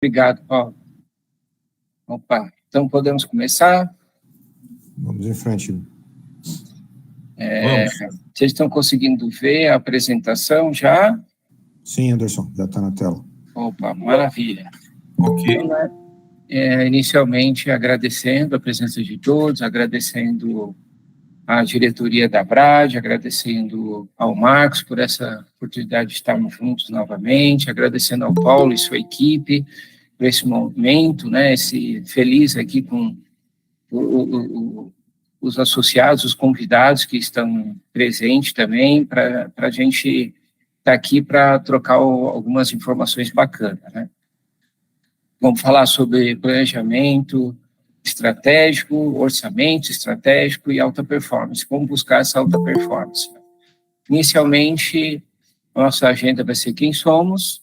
Obrigado, Paulo. Opa, então podemos começar? Vamos em frente. Vocês estão conseguindo ver a apresentação já? Sim, Anderson, já está na tela. Opa, maravilha. Ok. Inicialmente, agradecendo a presença de todos, agradecendo à diretoria da Brad, agradecendo ao Marcos por essa oportunidade de estarmos juntos novamente, agradecendo ao Paulo e sua equipe por esse momento, né, esse feliz aqui com os associados, os convidados que estão presentes também, para a gente estar aqui para trocar algumas informações bacanas, né? Vamos falar sobre planejamento estratégico, orçamento estratégico e alta performance. Como buscar essa alta performance? Inicialmente, a nossa agenda vai ser quem somos.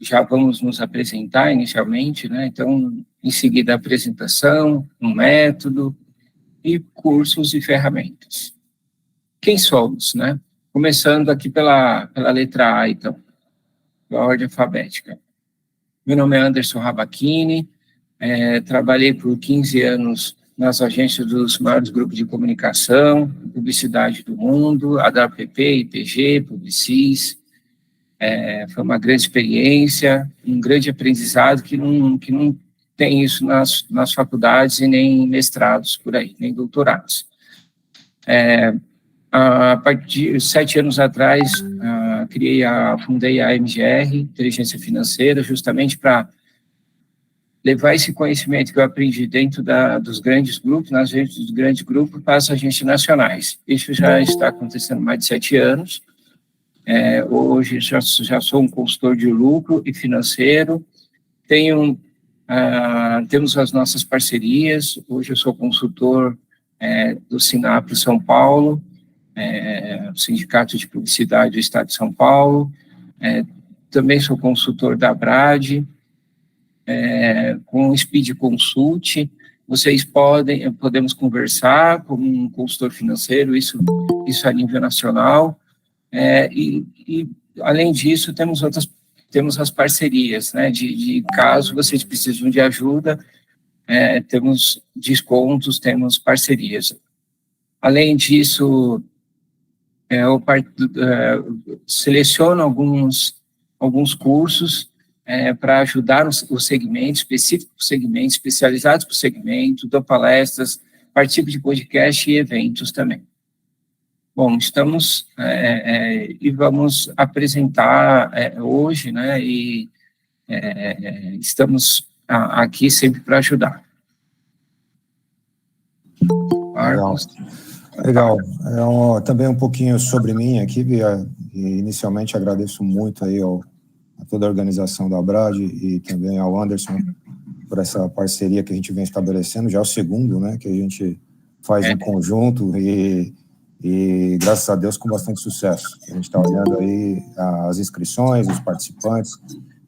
Já vamos nos apresentar inicialmente, né? Então, em seguida, a apresentação, um método e cursos e ferramentas. Quem somos, né? Começando aqui pela letra A, então, pela ordem alfabética. Meu nome é Anderson Rabachini, trabalhei por 15 anos nas agências dos maiores grupos de comunicação, publicidade do mundo, AWPP, IPG, Publicis. Foi uma grande experiência, um grande aprendizado que não tem isso nas faculdades e nem mestrados por aí, nem doutorados. A partir de 7 anos atrás, fundei a MGR, Inteligência Financeira, justamente para levar esse conhecimento que eu aprendi dentro dos grandes grupos, nas agências dos grandes grupos, para as agências nacionais. Isso já está acontecendo há mais de 7 anos. Hoje já sou um consultor de lucro e financeiro. Temos as nossas parcerias. Hoje eu sou consultor do Sinapro São Paulo, Sindicato de Publicidade do Estado de São Paulo. Também sou consultor da Brad, com o Speed Consult. Vocês podemos conversar com um consultor financeiro, isso a nível nacional. Além disso, temos as parcerias, né? De caso vocês precisam de ajuda, temos descontos, temos parcerias. Além disso, eu seleciono alguns cursos para ajudar os segmentos, específicos por segmento, especializados por segmento, dou palestras, participo de podcast e eventos também. Bom, estamos e vamos apresentar hoje, né? Estamos aqui sempre para ajudar. Marcos. Legal. Também um pouquinho sobre mim aqui, Bia. Inicialmente agradeço muito aí a toda a organização da Brad e também ao Anderson por essa parceria que a gente vem estabelecendo. Já é o segundo, né, que a gente faz em conjunto e graças a Deus com bastante sucesso. A gente está olhando aí as inscrições, os participantes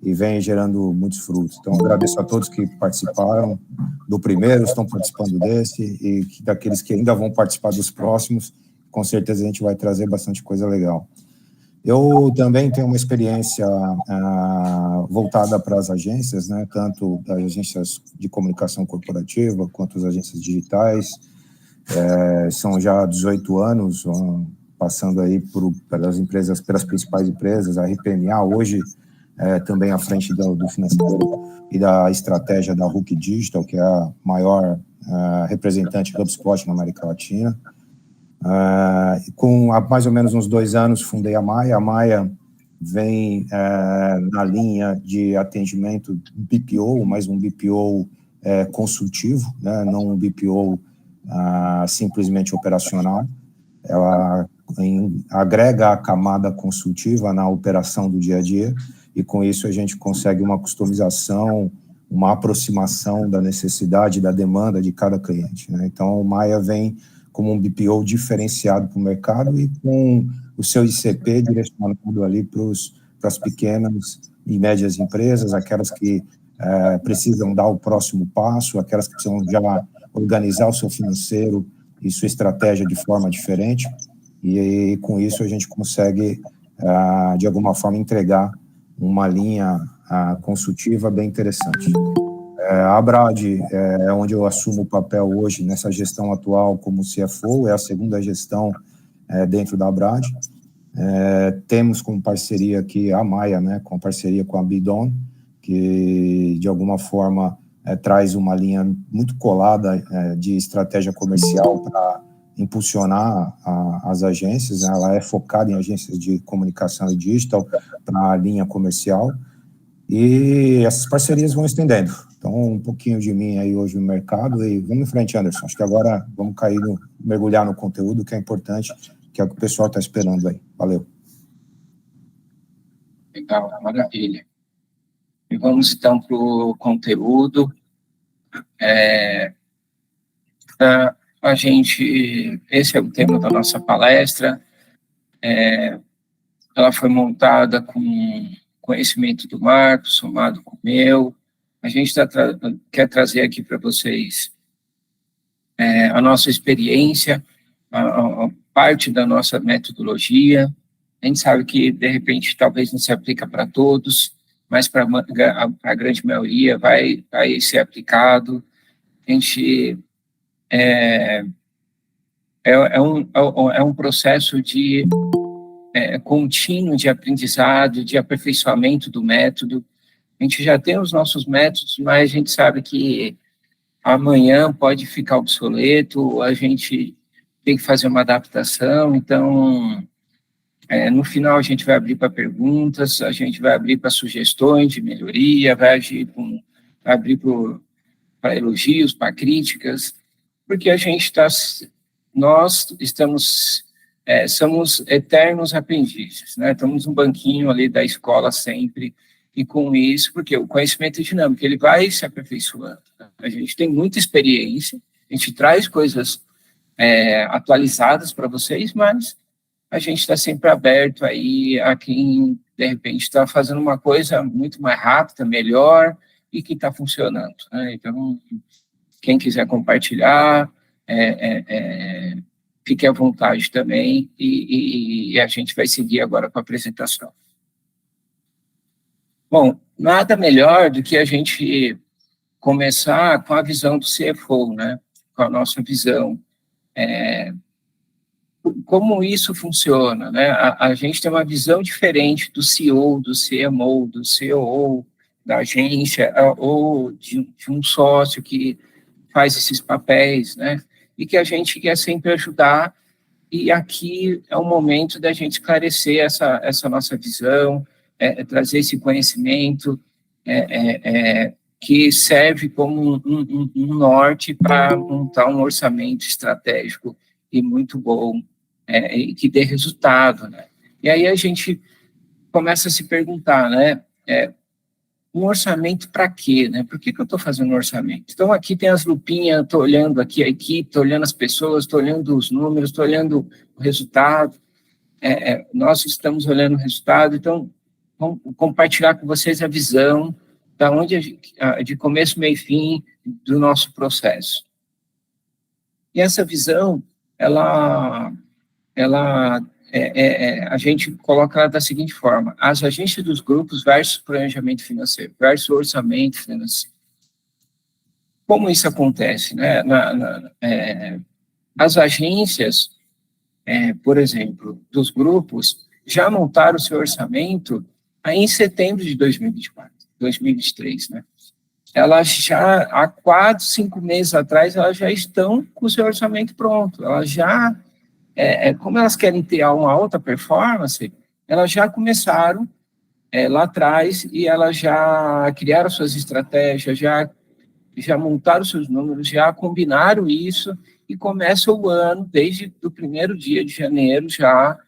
e vem gerando muitos frutos. Então, agradeço a todos que participaram do primeiro, estão participando desse e daqueles que ainda vão participar dos próximos. Com certeza a gente vai trazer bastante coisa legal. Eu também tenho uma experiência voltada para as agências, né, tanto das agências de comunicação corporativa quanto as agências digitais. São já 18 anos, passando aí pelas principais empresas, a RPMA, hoje também à frente do financeiro e da estratégia da Hook Digital, que é a maior representante do HubSpot na América Latina. Há mais ou menos uns 2 anos, fundei a Maia. A Maia vem na linha de atendimento BPO, mas um BPO consultivo, né, não um BPO simplesmente operacional. Ela agrega a camada consultiva na operação do dia a dia e com isso a gente consegue uma customização, uma aproximação da necessidade, da demanda de cada cliente, né? Então o Maia vem como um BPO diferenciado para o mercado e com o seu ICP direcionado ali para as pequenas e médias empresas, aquelas que precisam dar o próximo passo, aquelas que precisam já organizar o seu financeiro e sua estratégia de forma diferente, e com isso a gente consegue, de alguma forma, entregar uma linha consultiva bem interessante. A Abrad é onde eu assumo o papel hoje nessa gestão atual como CFO, é a segunda gestão dentro da Abrad. Temos como parceria aqui a Maia, né, com parceria com a Bidon, que de alguma forma traz uma linha muito colada de estratégia comercial para impulsionar as agências, né? Ela é focada em agências de comunicação e digital para a linha comercial, e essas parcerias vão estendendo. Então, um pouquinho de mim aí hoje no mercado, e vamos em frente, Anderson. Acho que agora vamos mergulhar no conteúdo, que é importante, que é o que o pessoal está esperando aí. Valeu. Legal, maravilha. E vamos, então, para o conteúdo. Esse é o tema da nossa palestra. Ela foi montada com conhecimento do Marcos, somado com o meu. A gente quer trazer aqui para vocês a nossa experiência, a parte da nossa metodologia. A gente sabe que, de repente, talvez não se aplica para todos, mas para a grande maioria vai ser aplicado. A gente é um processo de contínuo de aprendizado, de aperfeiçoamento do método. A gente já tem os nossos métodos, mas a gente sabe que amanhã pode ficar obsoleto, a gente tem que fazer uma adaptação. Então, no final, a gente vai abrir para perguntas, a gente vai abrir para sugestões de melhoria, vai abrir para elogios, para críticas, porque nós somos eternos aprendizes, né? Estamos no banquinho ali da escola sempre, e com isso, porque o conhecimento é dinâmico, ele vai se aperfeiçoando. A gente tem muita experiência, a gente traz coisas atualizadas para vocês, mas a gente está sempre aberto aí a quem, de repente, está fazendo uma coisa muito mais rápida, melhor, e que está funcionando, né? Então, quem quiser compartilhar, fique à vontade também, e a gente vai seguir agora com a apresentação. Bom, nada melhor do que a gente começar com a visão do CFO, né? Com a nossa visão. Como isso funciona, né? A gente tem uma visão diferente do CEO, do CMO, do COO, da agência, ou de um sócio que faz esses papéis, né? E que a gente quer sempre ajudar, e aqui é o momento da gente esclarecer essa nossa visão, trazer esse conhecimento que serve como um norte para montar um orçamento estratégico e muito bom, e que dê resultado, né? E aí a gente começa a se perguntar, né? Um orçamento para quê, né? Por que eu estou fazendo um orçamento? Então, aqui tem as lupinhas, estou olhando aqui a equipe, estou olhando as pessoas, estou olhando os números, estou olhando o resultado. Nós estamos olhando o resultado, então, vamos compartilhar com vocês a visão de começo, meio e fim do nosso processo. E essa visão, a gente coloca ela da seguinte forma: as agências dos grupos versus planejamento financeiro, versus orçamento financeiro. Como isso acontece, né? As agências, por exemplo, dos grupos, já montaram o seu orçamento aí em setembro de 2023, né? Elas já, há 4, 5 meses atrás, elas já estão com o seu orçamento pronto, elas já... como elas querem ter uma alta performance, elas já começaram lá atrás, e elas já criaram suas estratégias, já montaram seus números, já combinaram isso, e começa o ano, desde o primeiro dia de janeiro, já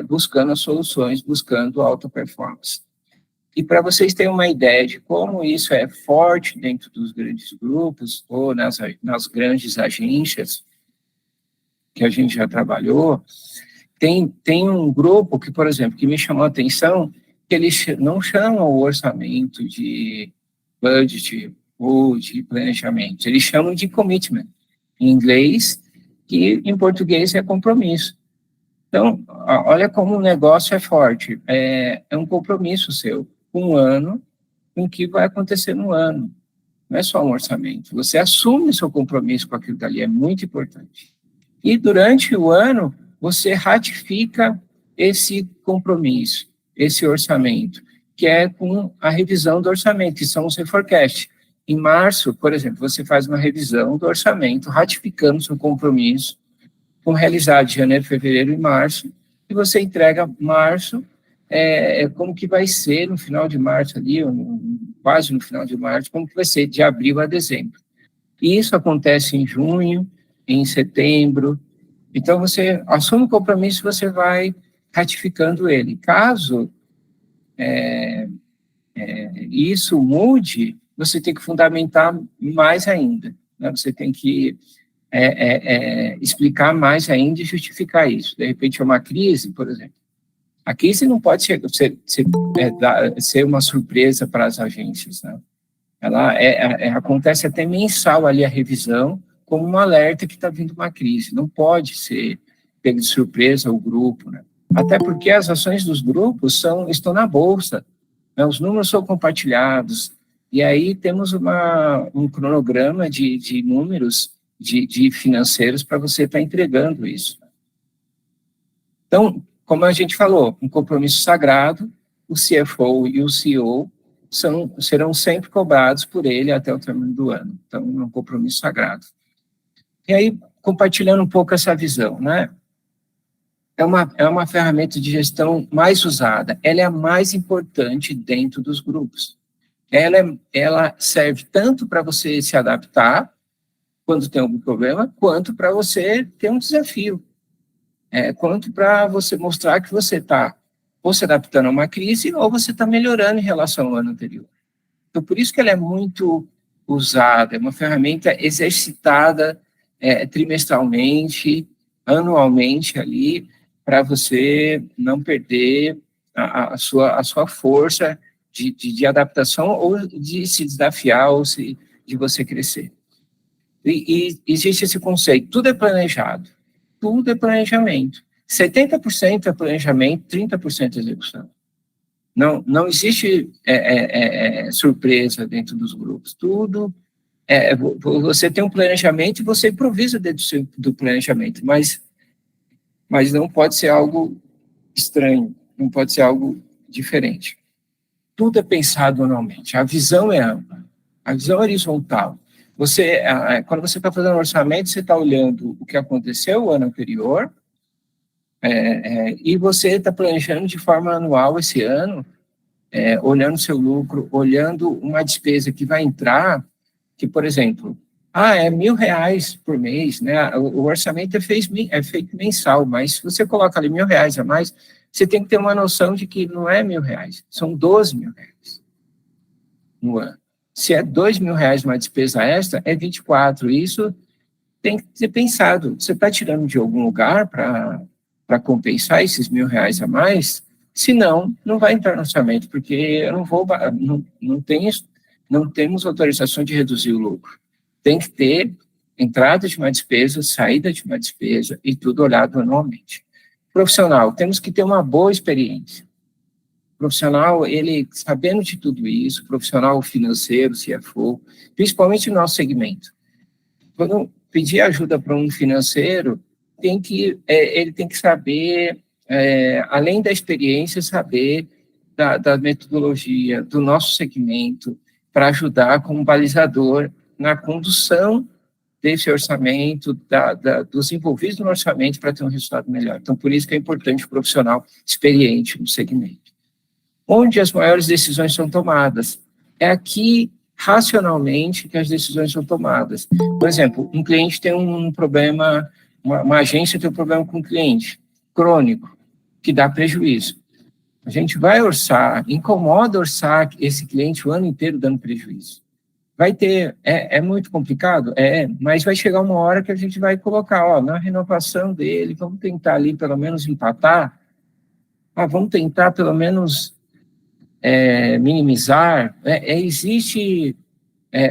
buscando as soluções, buscando alta performance. E para vocês terem uma ideia de como isso é forte dentro dos grandes grupos, ou nas grandes agências, que a gente já trabalhou, tem um grupo que, por exemplo, que me chamou a atenção, que eles não chamam o orçamento de budget ou de planejamento, eles chamam de commitment, em inglês, que em português é compromisso. Então, olha como o negócio é forte, é um compromisso seu, um ano, com o que vai acontecer no ano. Não é só um orçamento. Você assume o seu compromisso com aquilo dali, é muito importante. E durante o ano, você ratifica esse compromisso, esse orçamento, que é com a revisão do orçamento, que são os reforecast. Em março, por exemplo, você faz uma revisão do orçamento, ratificando seu compromisso, com realizado de janeiro, fevereiro e março, e você entrega março, como que vai ser no final de março ali, quase no final de março, como que vai ser de abril a dezembro. E isso acontece em junho, em setembro. Então, você assume o compromisso, você vai ratificando ele. Caso isso mude, você tem que fundamentar mais ainda, né? Você tem que explicar mais ainda e justificar isso. De repente, é uma crise, por exemplo. A crise não pode ser uma surpresa para as agências, né? Ela acontece até mensal ali a revisão, como um alerta que está vindo uma crise. Não pode ser pego de surpresa o grupo, né? Até porque as ações dos grupos estão na bolsa, né? Os números são compartilhados, e aí temos um cronograma de números de financeiros para você estar entregando isso. Então, como a gente falou, um compromisso sagrado, o CFO e o CEO serão sempre cobrados por ele até o término do ano. Então, é um compromisso sagrado. E aí, compartilhando um pouco essa visão, né? É uma ferramenta de gestão mais usada. Ela é a mais importante dentro dos grupos. Ela serve tanto para você se adaptar quando tem algum problema, quanto para você ter um desafio. Quanto para você mostrar que você está ou se adaptando a uma crise ou você está melhorando em relação ao ano anterior. Então, por isso que ela é muito usada, é uma ferramenta exercitada trimestralmente, anualmente ali, para você não perder a sua força de adaptação ou de se desafiar ou de você crescer. E existe esse conceito, tudo é planejado, tudo é planejamento. 70% é planejamento, 30% é execução. Não existe surpresa dentro dos grupos, tudo você tem um planejamento e você improvisa dentro do planejamento, mas não pode ser algo estranho, não pode ser algo diferente. Tudo é pensado anualmente, a visão é ampla, a visão é horizontal. Quando você está fazendo um orçamento, você está olhando o que aconteceu o ano anterior, e você está planejando de forma anual esse ano, olhando seu lucro, olhando uma despesa que vai entrar, que, por exemplo, é R$1.000 por mês, né? O orçamento é feito mensal, mas se você coloca ali R$1.000 a mais, você tem que ter uma noção de que não é R$1.000, são R$12.000 no ano. Se é R$2.000 uma despesa extra, é 24. Isso tem que ser pensado. Você está tirando de algum lugar para compensar esses R$1.000 a mais? Senão, não vai entrar no orçamento, porque eu não temos autorização de reduzir o lucro. Tem que ter entrada de uma despesa, saída de uma despesa e tudo olhado anualmente. Profissional, temos que ter uma boa experiência. Profissional, ele sabendo de tudo isso, profissional financeiro, CFO, principalmente no nosso segmento. Quando pedir ajuda para um financeiro, ele tem que saber, além da experiência, saber da metodologia do nosso segmento para ajudar como balizador na condução desse orçamento, dos envolvidos no orçamento para ter um resultado melhor. Então, por isso que é importante o profissional experiente no segmento. Onde as maiores decisões são tomadas? É aqui, racionalmente, que as decisões são tomadas. Por exemplo, um cliente tem um problema, uma agência tem um problema com um cliente crônico, que dá prejuízo. A gente vai orçar, incomoda orçar esse cliente o ano inteiro dando prejuízo. Vai ter, é muito complicado? Mas vai chegar uma hora que a gente vai colocar, na renovação dele, vamos tentar ali pelo menos empatar, vamos tentar pelo menos minimizar, existe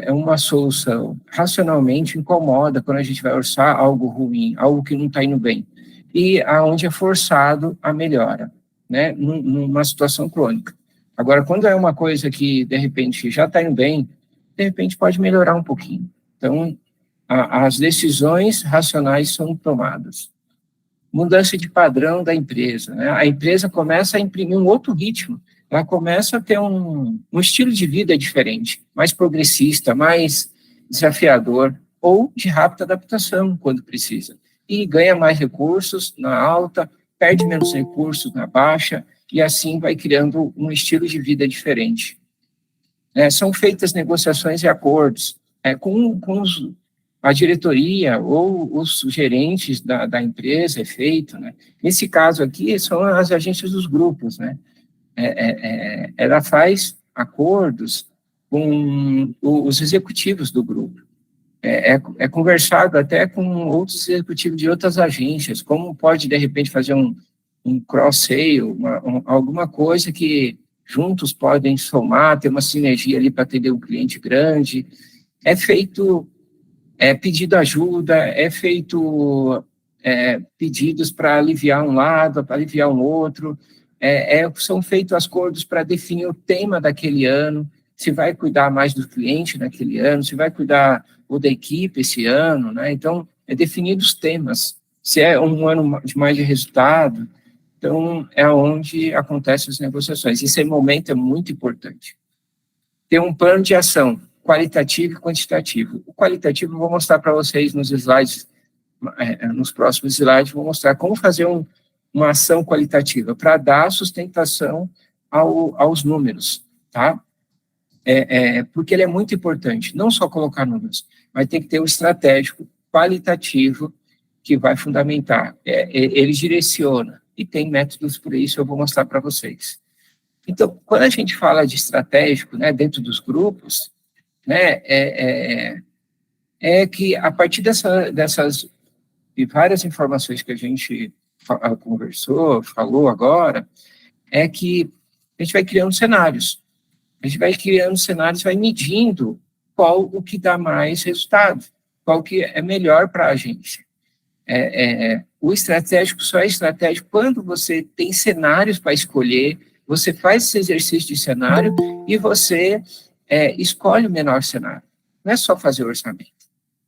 uma solução, racionalmente incomoda quando a gente vai orçar algo ruim, algo que não está indo bem, e aonde é forçado a melhora, né, numa situação crônica. Agora, quando é uma coisa que, de repente, já está indo bem, de repente pode melhorar um pouquinho. Então, as decisões racionais são tomadas. Mudança de padrão da empresa, né? A empresa começa a imprimir um outro ritmo, ela começa a ter um estilo de vida diferente, mais progressista, mais desafiador, ou de rápida adaptação, quando precisa. E ganha mais recursos na alta, perde menos recursos na baixa, e assim vai criando um estilo de vida diferente. São feitas negociações e acordos com a diretoria ou os gerentes da empresa, é feito, né? Nesse caso aqui, são as agências dos grupos, né? Ela faz acordos com os executivos do grupo. É conversado até com outros executivos de outras agências, como pode, de repente, fazer um cross-sale, alguma coisa que juntos podem somar, ter uma sinergia ali para atender um cliente grande. É feito pedido ajuda, é feito pedidos para aliviar um lado, para aliviar um outro, são feitos acordos para definir o tema daquele ano, se vai cuidar mais do cliente naquele ano, se vai cuidar ou da equipe esse ano, né? Então, definido os temas, se é um ano de mais de resultado, então é onde acontecem as negociações. Esse momento é muito importante. Ter um plano de ação, qualitativo e quantitativo. O qualitativo eu vou mostrar para vocês nos slides, nos próximos slides, vou mostrar como fazer uma ação qualitativa para dar sustentação aos números, tá? Porque ele é muito importante, não só colocar números, mas tem que ter um estratégico qualitativo que vai fundamentar. Ele direciona, e tem métodos para isso, eu vou mostrar para vocês. Então, quando a gente fala de estratégico, né, dentro dos grupos, né, que a partir dessas de várias informações que a gente conversou, falou agora, é que a gente vai criando cenários. A gente vai criando cenários, vai medindo qual o que dá mais resultado, qual que é melhor para a agência. O estratégico só é estratégico quando você tem cenários para escolher, você faz esse exercício de cenário e você escolhe o menor cenário. Não é só fazer orçamento.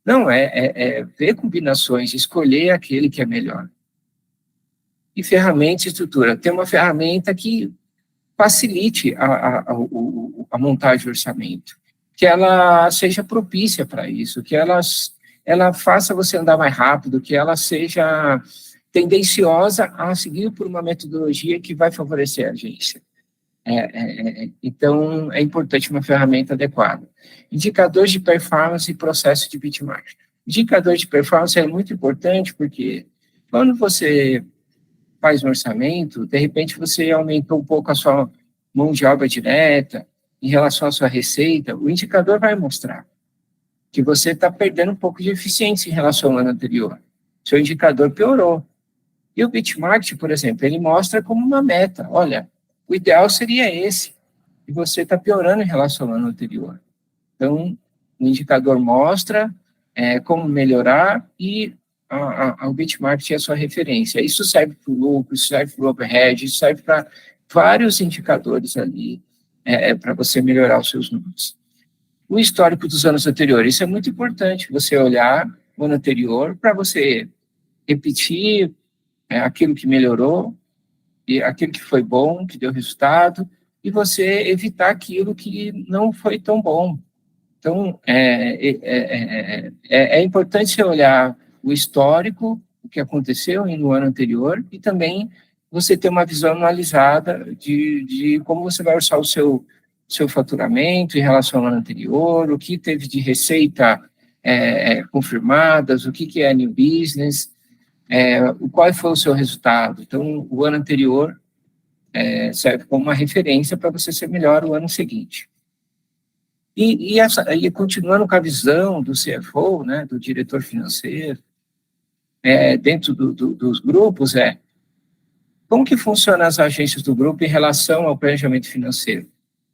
Não, ver combinações, escolher aquele que é melhor. E ferramenta e estrutura. Tem uma ferramenta que facilite a montagem de orçamento, que ela seja propícia para isso, que ela faça você andar mais rápido, que ela seja tendenciosa a seguir por uma metodologia que vai favorecer a agência. Então, é importante uma ferramenta adequada. Indicadores de performance e processo de benchmark. Indicador de performance é muito importante porque quando você faz um orçamento, de repente você aumentou um pouco a sua mão de obra direta em relação à sua receita, o indicador vai mostrar que você está perdendo um pouco de eficiência em relação ao ano anterior. Seu indicador piorou. E o benchmark, por exemplo, ele mostra como uma meta. Olha, o ideal seria esse, e você está piorando em relação ao ano anterior. Então, o indicador mostra como melhorar e o benchmark é a sua referência. Isso serve para o lucro, isso serve para o overhead, isso serve para vários indicadores ali para você melhorar os seus números. O histórico dos anos anteriores, isso é muito importante, você olhar o ano anterior para você repetir aquilo que melhorou, e aquilo que foi bom, que deu resultado, e você evitar aquilo que não foi tão bom. Então, é importante você olhar o histórico, o que aconteceu no ano anterior, e também você ter uma visão analisada de como você vai orçar o seu faturamento em relação ao ano anterior, o que teve de receita confirmadas, o que é new business, qual foi o seu resultado. Então, o ano anterior serve como uma referência para você ser melhor o ano seguinte. E continuando com a visão do CFO, né, do diretor financeiro, dentro dos grupos, como que funcionam as agências do grupo em relação ao planejamento financeiro?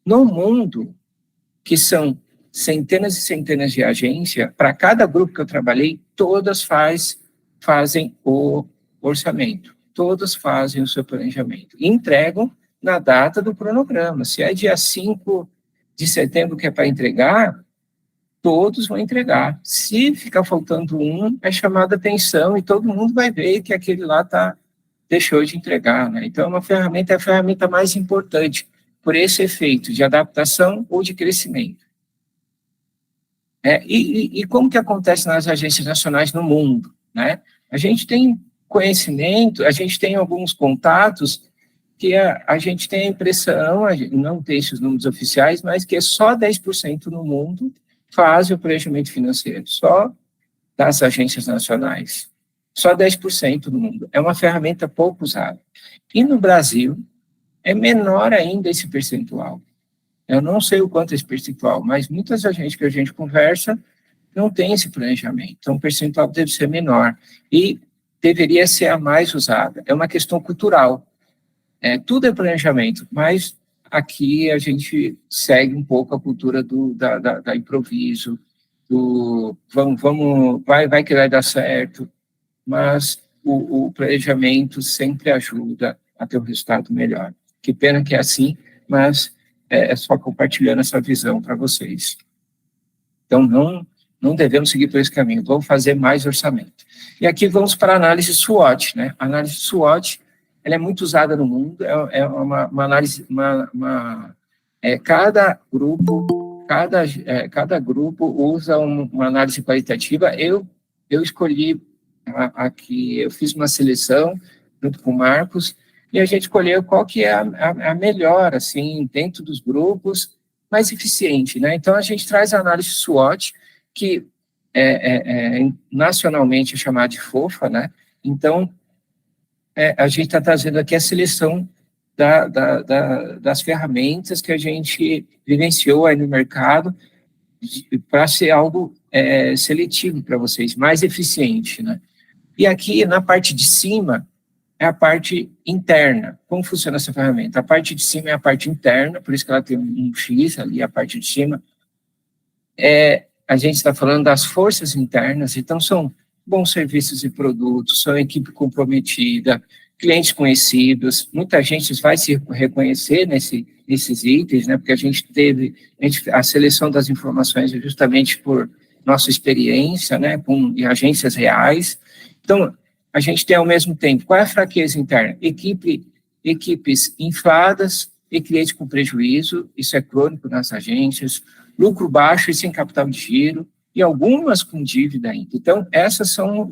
No mundo, que são centenas e centenas de agências, para cada grupo que eu trabalhei, todas fazem o orçamento, todas fazem o seu planejamento, e entregam na data do cronograma. Se é dia 5 de setembro que é para entregar, todos vão entregar. Se ficar faltando um, é chamada atenção e todo mundo vai ver que aquele lá deixou de entregar, né? Então, é a ferramenta mais importante por esse efeito de adaptação ou de crescimento. E como que acontece nas agências nacionais no mundo, né? A gente tem conhecimento, a gente tem alguns contatos que a gente tem a impressão, não tem esses números oficiais, mas que é só 10% no mundo fazem o planejamento financeiro, só das agências nacionais. Só 10% no mundo. É uma ferramenta pouco usada. E no Brasil, é menor ainda esse percentual. Eu não sei o quanto é esse percentual, mas muitas agências que a gente conversa não tem esse planejamento. Então, o percentual deve ser menor. E deveria ser a mais usada. É uma questão cultural. Tudo é planejamento, mas aqui a gente segue um pouco a cultura da improviso, vai que vai dar certo, mas o planejamento sempre ajuda a ter um resultado melhor. Que pena que é assim, mas é só compartilhando essa visão para vocês. Então, não devemos seguir por esse caminho, vamos fazer mais orçamento. E aqui vamos para a análise SWOT, né? A análise SWOT, ela é muito usada no mundo, é uma análise, cada grupo usa uma análise qualitativa. Eu escolhi aqui, eu fiz uma seleção junto com o Marcos, e a gente escolheu qual que é a melhor, assim, dentro dos grupos, mais eficiente, né? Então, a gente traz a análise SWOT, que nacionalmente é chamada de FOFA, né? Então, a gente está trazendo aqui a seleção das ferramentas que a gente vivenciou aí no mercado para ser algo seletivo para vocês, mais eficiente, né? E aqui, na parte de cima, é a parte interna. Como funciona essa ferramenta? A parte de cima é a parte interna, por isso que ela tem um X ali, a parte de cima. A gente está falando das forças internas, então são bons serviços e produtos, são equipe comprometida, clientes conhecidos, muita gente vai se reconhecer nesses itens, né, porque a seleção das informações é justamente por nossa experiência, né, em agências reais. Então, a gente tem ao mesmo tempo, qual é a fraqueza interna? Equipes infladas e clientes com prejuízo, isso é crônico nas agências, lucro baixo e sem capital de giro, e algumas com dívida ainda. Então, essas são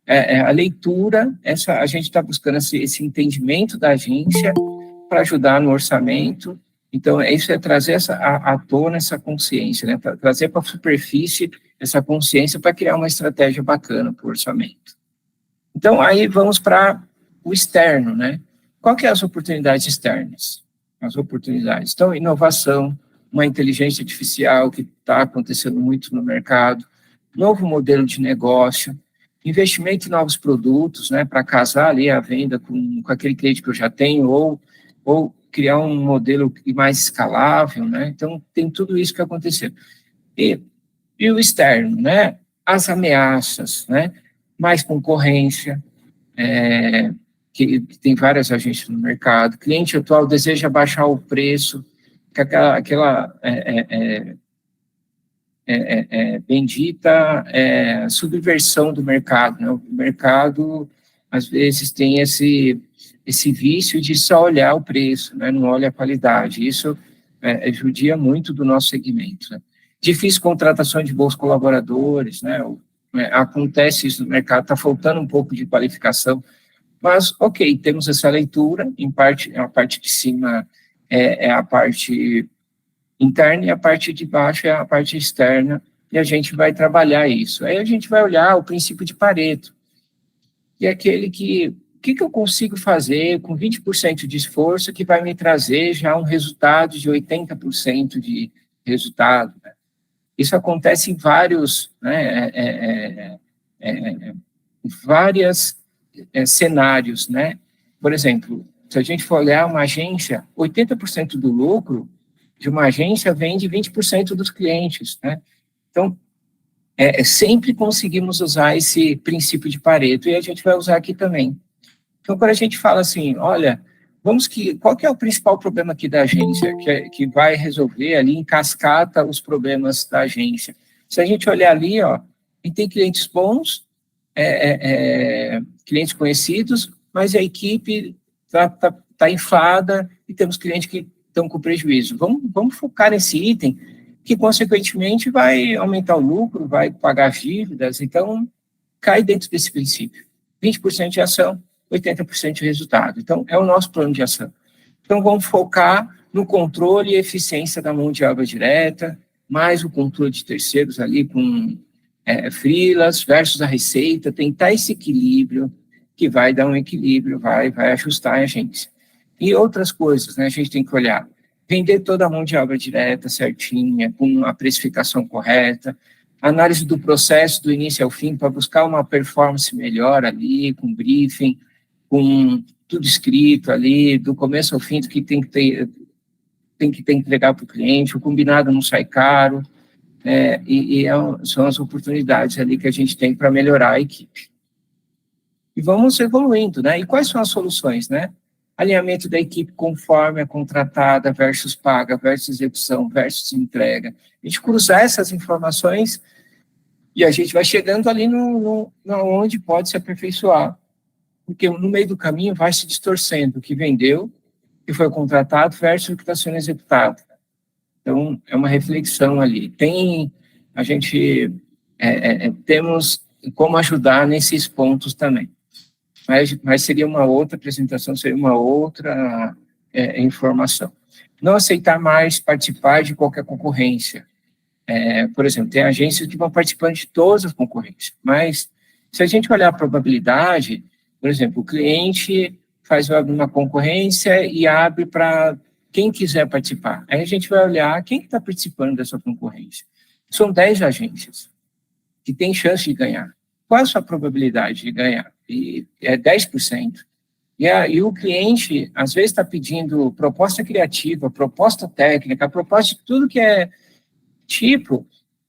a leitura, a gente está buscando esse entendimento da agência para ajudar no orçamento. Então, isso é trazer à tona essa consciência, né? Trazer para a superfície essa consciência para criar uma estratégia bacana para o orçamento. Então, aí vamos para o externo, né? Qual que é as oportunidades externas? As oportunidades. Então, inovação, uma inteligência artificial que está acontecendo muito no mercado, novo modelo de negócio, investimento em novos produtos, né, para casar ali a venda com aquele cliente que eu já tenho, ou criar um modelo mais escalável, né? Então, tem tudo isso que aconteceu. E o externo, né? As ameaças, né? Mais concorrência, que tem várias agências no mercado, cliente atual deseja baixar o preço, que aquela bendita subversão do mercado, né? O mercado, às vezes, tem esse vício de só olhar o preço, né? Não olha a qualidade. Isso judia muito do nosso segmento, né? Difícil contratação de bons colaboradores, né? Acontece isso no mercado, está faltando um pouco de qualificação, mas, ok, temos essa leitura, em parte, a parte de cima é a parte interna e a parte de baixo é a parte externa, e a gente vai trabalhar isso. Aí a gente vai olhar o princípio de Pareto, que é aquele o que eu consigo fazer com 20% de esforço que vai me trazer já um resultado de 80% de resultado, né? Isso acontece em vários, né, cenários, né? Por exemplo, se a gente for olhar uma agência, 80% do lucro de uma agência vem de 20% dos clientes, né? Então, sempre conseguimos usar esse princípio de Pareto, e a gente vai usar aqui também. Então, quando a gente fala assim, olha, qual que é o principal problema aqui da agência, que vai resolver ali em cascata os problemas da agência? Se a gente olhar ali, ó, a gente tem clientes bons, clientes conhecidos, mas a equipe tá inflada e temos clientes que estão com prejuízo. Vamos focar nesse item, que consequentemente vai aumentar o lucro, vai pagar as dívidas, então cai dentro desse princípio. 20% de ação, 80% de resultado. Então, é o nosso plano de ação. Então, vamos focar no controle e eficiência da mão de obra direta, mais o controle de terceiros ali com freelas versus a receita, tentar esse equilíbrio, que vai dar um equilíbrio, vai ajustar a agência. E outras coisas, né, a gente tem que olhar. Vender toda a mão de obra direta certinha, com a precificação correta, análise do processo do início ao fim para buscar uma performance melhor ali, com briefing, com tudo escrito ali, do começo ao fim, do que tem que entregar para o cliente, o combinado não sai caro, são as oportunidades ali que a gente tem para melhorar a equipe. E vamos evoluindo, né? E quais são as soluções, né? Alinhamento da equipe conforme a contratada versus paga, versus execução, versus entrega. A gente cruzar essas informações e a gente vai chegando ali onde pode se aperfeiçoar. Porque no meio do caminho vai se distorcendo o que vendeu, o que foi contratado versus o que está sendo executado. Então, é uma reflexão ali. Temos como ajudar nesses pontos também. Mas seria uma outra apresentação, seria uma outra informação. Não aceitar mais participar de qualquer concorrência. Por exemplo, tem agências que vão participando de todas as concorrências, mas se a gente olhar a probabilidade, por exemplo, o cliente abre uma concorrência e abre para quem quiser participar. Aí a gente vai olhar quem está participando dessa concorrência. São 10 agências que têm chance de ganhar. Qual a sua probabilidade de ganhar? E é 10%. E o cliente, às vezes, está pedindo proposta criativa, proposta técnica, proposta de tudo que é tipo,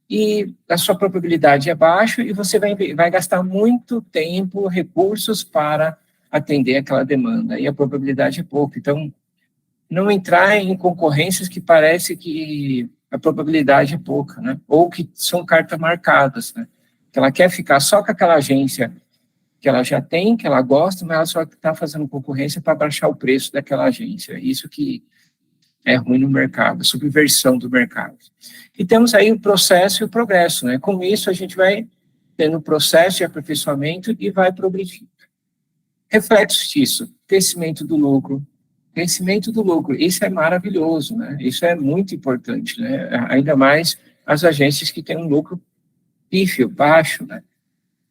e a sua probabilidade é baixa e você vai gastar muito tempo, recursos para atender aquela demanda, e a probabilidade é pouca. Então, não entrar em concorrências que parece que a probabilidade é pouca, né? Ou que são cartas marcadas, né? Que ela quer ficar só com aquela agência que ela já tem, que ela gosta, mas ela só está fazendo concorrência para baixar o preço daquela agência. Isso que é ruim no mercado, subversão do mercado. E temos aí o processo e o progresso, né? Com isso, a gente vai tendo o processo de aperfeiçoamento e vai progredindo. Reflexos disso, crescimento do lucro. Crescimento do lucro, isso é maravilhoso, né? Isso é muito importante, né? Ainda mais as agências que têm um lucro pífio, baixo, né?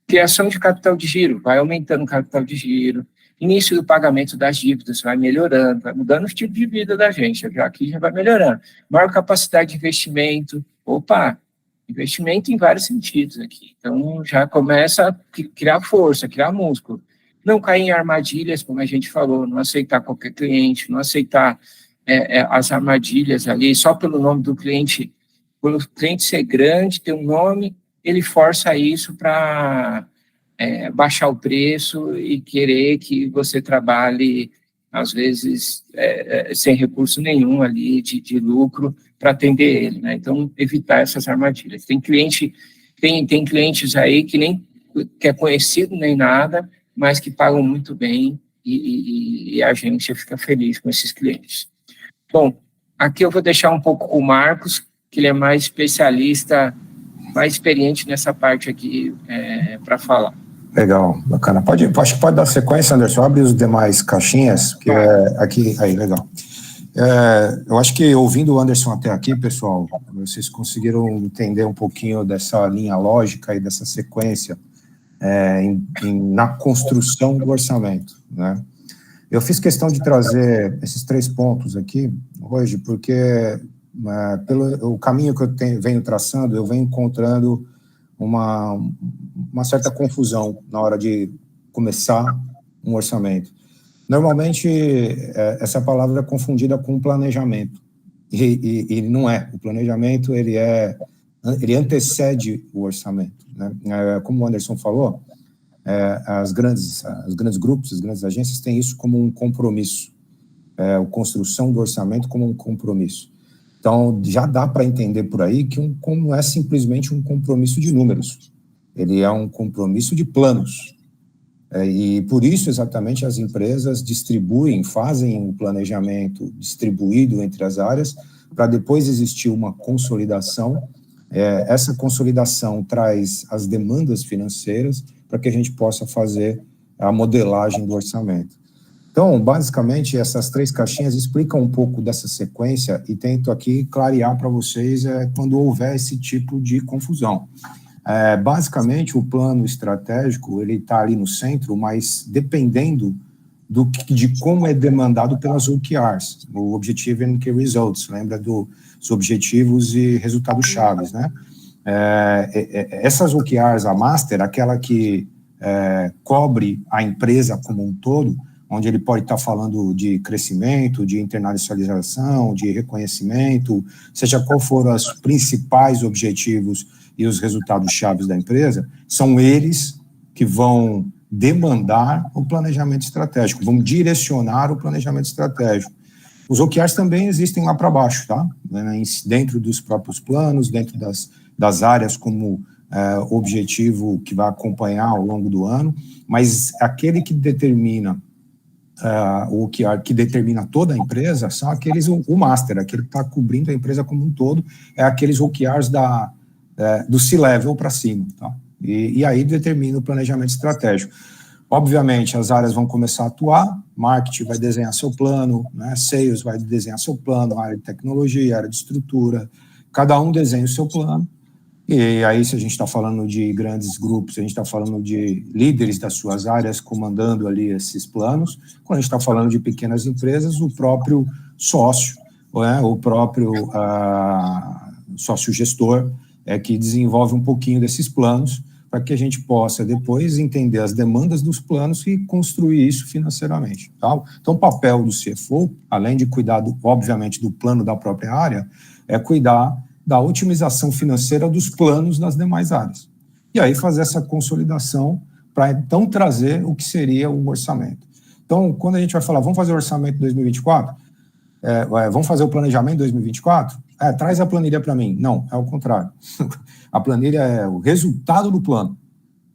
Criação de capital de giro, vai aumentando o capital de giro. Início do pagamento das dívidas, vai melhorando, vai mudando o tipo de vida da agência, já aqui já vai melhorando. Maior capacidade de investimento, investimento em vários sentidos aqui. Então, já começa a criar força, criar músculo. Não cair em armadilhas, como a gente falou, não aceitar qualquer cliente, não aceitar as armadilhas ali, só pelo nome do cliente. Quando o cliente ser grande, ter um nome, ele força isso para baixar o preço e querer que você trabalhe, às vezes, sem recurso nenhum ali de lucro para atender ele, né? Então, evitar essas armadilhas. Tem clientes aí que nem que é conhecido nem nada, mas que pagam muito bem e a agência fica feliz com esses clientes. Bom, aqui eu vou deixar um pouco com o Marcos, que ele é mais especialista, mais experiente nessa parte aqui para falar. Legal, bacana. Acho que pode dar sequência, Anderson. Abre os demais caixinhas, que aqui. Aí, legal. Eu acho que ouvindo o Anderson até aqui, pessoal, vocês conseguiram entender um pouquinho dessa linha lógica e dessa sequência na construção do orçamento, né? Eu fiz questão de trazer esses 3 pontos aqui hoje, porque pelo o caminho que eu venho traçando, eu venho encontrando uma certa confusão na hora de começar um orçamento. Normalmente, essa palavra é confundida com planejamento, e não é. O planejamento, ele antecede o orçamento, né? Como o Anderson falou, os grandes grupos, as grandes agências têm isso como um compromisso. a construção do orçamento como um compromisso. Então, já dá para entender por aí que não é simplesmente um compromisso de números, ele é um compromisso de planos. E por isso, exatamente, as empresas fazem um planejamento distribuído entre as áreas, para depois existir uma consolidação. Essa consolidação traz as demandas financeiras para que a gente possa fazer a modelagem do orçamento. Então, basicamente, essas 3 caixinhas explicam um pouco dessa sequência e tento aqui clarear para vocês quando houver esse tipo de confusão. Basicamente, o plano estratégico, ele está ali no centro, mas dependendo de como é demandado pelas OKRs, o Objective and Key Results, lembra dos objetivos e resultados chaves, né? Essas OKRs, a Master, aquela que cobre a empresa como um todo, onde ele pode estar falando de crescimento, de internacionalização, de reconhecimento, seja qual for os principais objetivos e os resultados chaves da empresa, são eles que vão demandar o planejamento estratégico, vão direcionar o planejamento estratégico. Os OKRs também existem lá para baixo, tá? Dentro dos próprios planos, dentro das áreas como objetivo que vai acompanhar ao longo do ano, mas aquele que determina o OKR que determina toda a empresa são aqueles, o Master, aquele que está cobrindo a empresa como um todo, aqueles OKRs do C-Level para cima, tá? E aí determina o planejamento estratégico. Obviamente, as áreas vão começar a atuar, marketing vai desenhar seu plano, né? Sales vai desenhar seu plano, área de tecnologia, área de estrutura, cada um desenha o seu plano, e aí se a gente está falando de grandes grupos, a gente está falando de líderes das suas áreas comandando ali esses planos, quando a gente está falando de pequenas empresas, o próprio sócio, né? O próprio sócio-gestor que desenvolve um pouquinho desses planos, para que a gente possa depois entender as demandas dos planos e construir isso financeiramente. Tá? Então, o papel do CFO, além de cuidar, obviamente, do plano da própria área, é cuidar da otimização financeira dos planos das demais áreas. E aí fazer essa consolidação para, então, trazer o que seria o orçamento. Então, quando a gente vai falar, vamos fazer o orçamento 2024, vamos fazer o planejamento 2024, traz a planilha para mim. Não, é o contrário. A planilha é o resultado do plano.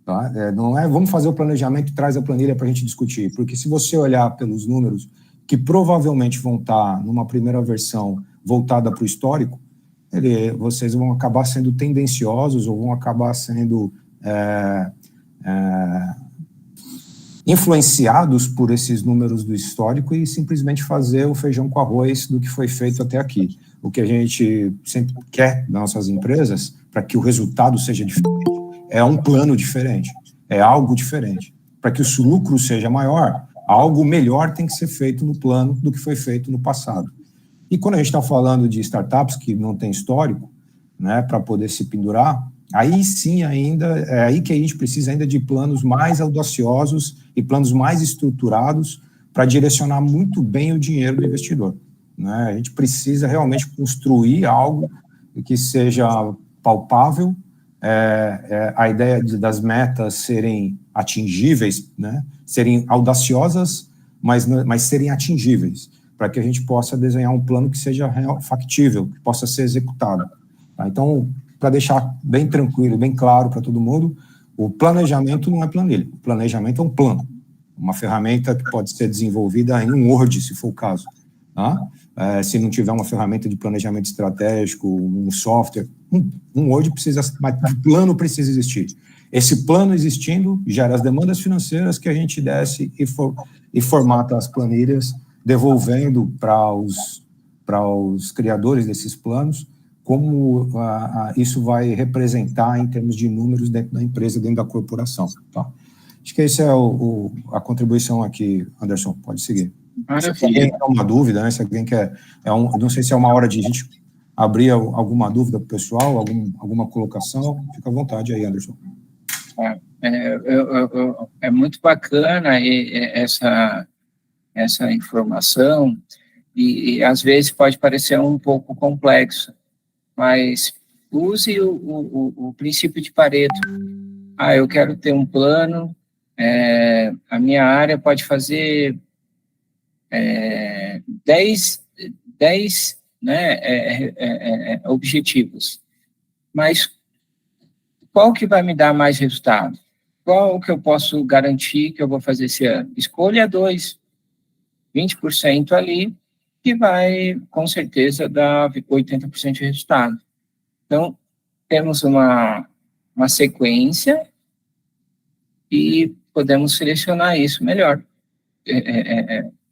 Tá? Não é vamos fazer o planejamento e traz a planilha para a gente discutir, porque se você olhar pelos números, que provavelmente vão estar numa primeira versão voltada para o histórico, vocês vão acabar sendo tendenciosos ou vão acabar sendo influenciados por esses números do histórico e simplesmente fazer o feijão com arroz do que foi feito até aqui. O que a gente sempre quer nas nossas empresas, para que o resultado seja diferente, é um plano diferente, é algo diferente. Para que o lucro seja maior, algo melhor tem que ser feito no plano do que foi feito no passado. E quando a gente está falando de startups que não tem histórico, né, para poder se pendurar, aí sim ainda, é aí que a gente precisa ainda de planos mais audaciosos e planos mais estruturados para direcionar muito bem o dinheiro do investidor. Né? A gente precisa realmente construir algo que seja palpável, a ideia das metas serem atingíveis, né? Serem audaciosas, mas serem atingíveis, para que a gente possa desenhar um plano que seja factível, que possa ser executado. Tá? Então, para deixar bem tranquilo, bem claro para todo mundo, o planejamento não é planilha, o planejamento é um plano, uma ferramenta que pode ser desenvolvida em um Word, se for o caso. Tá? Se não tiver uma ferramenta de planejamento estratégico, um software, um Word precisa, mas o plano precisa existir. Esse plano existindo gera as demandas financeiras que a gente desce e formata as planilhas, devolvendo para os criadores desses planos como isso vai representar em termos de números dentro da empresa, dentro da corporação. Tá? Acho que essa é a contribuição aqui, Anderson, pode seguir. Maravilha. Se alguém tem uma dúvida, né? Se alguém quer, não sei se é uma hora de a gente abrir alguma dúvida para o pessoal, alguma colocação, fica à vontade aí, Anderson. É muito bacana essa informação e às vezes pode parecer um pouco complexo, mas use o princípio de Pareto. Eu quero ter um plano, a minha área pode fazer 10 né, objetivos, mas qual que vai me dar mais resultado? Qual que eu posso garantir que eu vou fazer esse ano? Escolha 2, 20% ali, que vai, com certeza, dar 80% de resultado. Então, temos uma sequência e podemos selecionar isso melhor.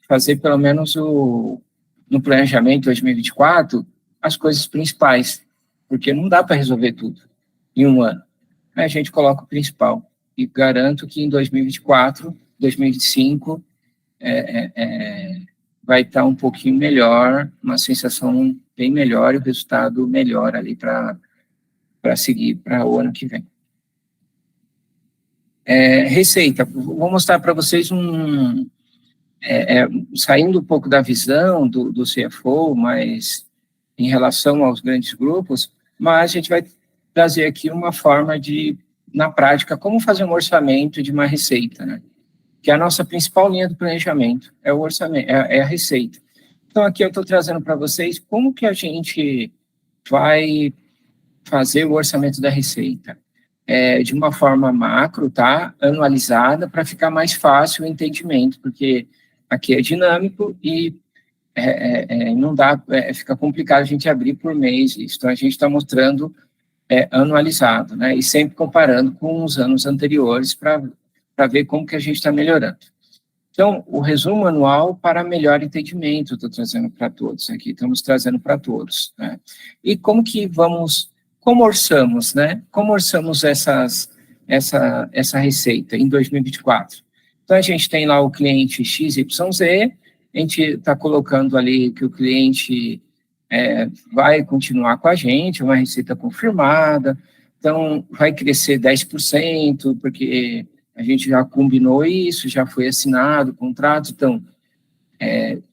Fazer, pelo menos, no planejamento 2024, as coisas principais, porque não dá para resolver tudo em um ano. A gente coloca o principal e garanto que em 2024, 2025, vai estar um pouquinho melhor, uma sensação bem melhor e o resultado melhor ali para seguir para o ano que vem. Receita, vou mostrar para vocês saindo um pouco da visão do CFO, mas em relação aos grandes grupos, mas a gente vai trazer aqui uma forma de, na prática, como fazer um orçamento de uma receita, né? Que é a nossa principal linha do planejamento, é o orçamento, é a receita. Então, aqui eu estou trazendo para vocês como que a gente vai fazer o orçamento da receita. De uma forma macro, tá? Anualizada, para ficar mais fácil o entendimento, porque aqui é dinâmico e não dá, fica complicado a gente abrir por mês isso. Então, a gente está mostrando anualizado, né? E sempre comparando com os anos anteriores para ver como que a gente está melhorando. Então, o resumo anual para melhor entendimento, estou trazendo para todos aqui, estamos trazendo para todos, né? E como orçamos, né? Como orçamos essa receita em 2024? Então, a gente tem lá o cliente XYZ, a gente está colocando ali que o cliente vai continuar com a gente, uma receita confirmada, então vai crescer 10%, porque a gente já combinou isso, já foi assinado o contrato, então,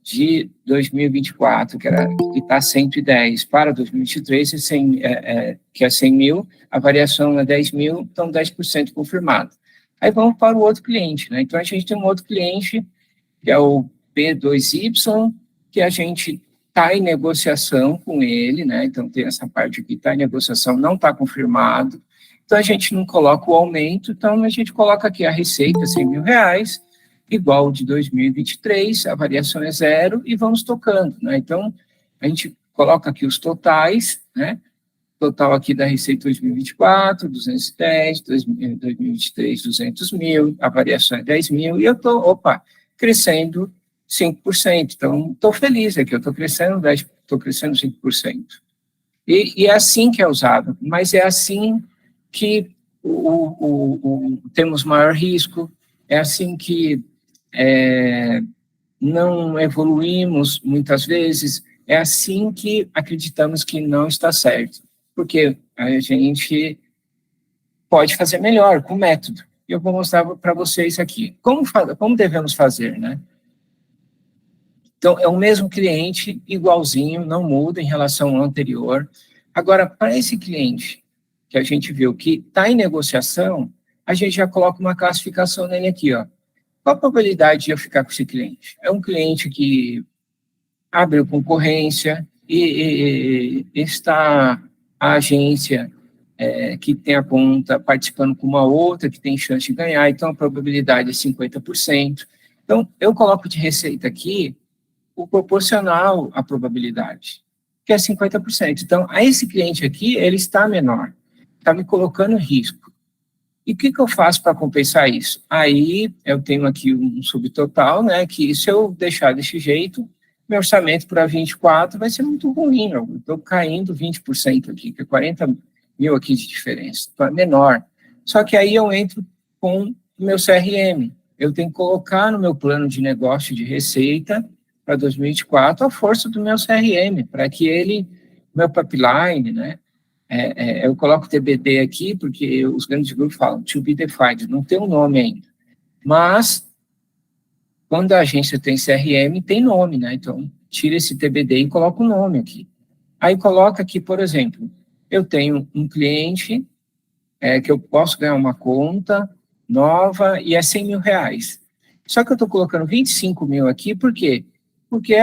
de 2024, que está 110, para 2023, que é 100 mil, a variação é 10 mil, então 10% confirmado. Aí vamos para o outro cliente, né? Então, a gente tem um outro cliente, que é o P2Y, que a gente está em negociação com ele, né? Então, tem essa parte aqui, está em negociação, não está confirmado. Então, a gente não coloca o aumento, então a gente coloca aqui a receita, 100 mil reais, igual de 2023, a variação é 0, e vamos tocando, né? Então, a gente coloca aqui os totais, né? Total aqui da receita 2024, 210, 2023, 200 mil, a variação é 10 mil, e eu estou, crescendo 5%. Então, estou feliz aqui, eu estou crescendo 10%, estou crescendo 5%. E é assim que é usado, mas é assim que temos maior risco, é assim que não evoluímos muitas vezes, é assim que acreditamos que não está certo, porque a gente pode fazer melhor com o método. E eu vou mostrar para vocês aqui. Como devemos fazer, né? Então, é o mesmo cliente, igualzinho, não muda em relação ao anterior. Agora, para esse cliente que a gente viu que está em negociação, a gente já coloca uma classificação nele aqui, ó. Qual a probabilidade de eu ficar com esse cliente? É um cliente que abriu concorrência e está a agência que tem a conta participando com uma outra que tem chance de ganhar, então a probabilidade é 50%. Então, eu coloco de receita aqui o proporcional à probabilidade, que é 50%. Então, a esse cliente aqui, ele está menor, está me colocando em risco. E o que eu faço para compensar isso? Aí, eu tenho aqui um subtotal, né, que se eu deixar desse jeito, meu orçamento para 24 vai ser muito ruim, eu estou caindo 20% aqui, que é 40 mil aqui de diferença, então é menor. Só que aí eu entro com o meu CRM, eu tenho que colocar no meu plano de negócio de receita para 2024 a força do meu CRM, para que ele, meu pipeline, né, eu coloco TBD aqui, porque os grandes grupos falam to be defined, não tem um nome ainda, mas quando a agência tem CRM, tem nome, né? Então, tira esse TBD e coloca o nome aqui. Aí coloca aqui, por exemplo, eu tenho um cliente que eu posso ganhar uma conta nova e é 100 mil reais. Só que eu estou colocando 25 mil aqui, por quê? porque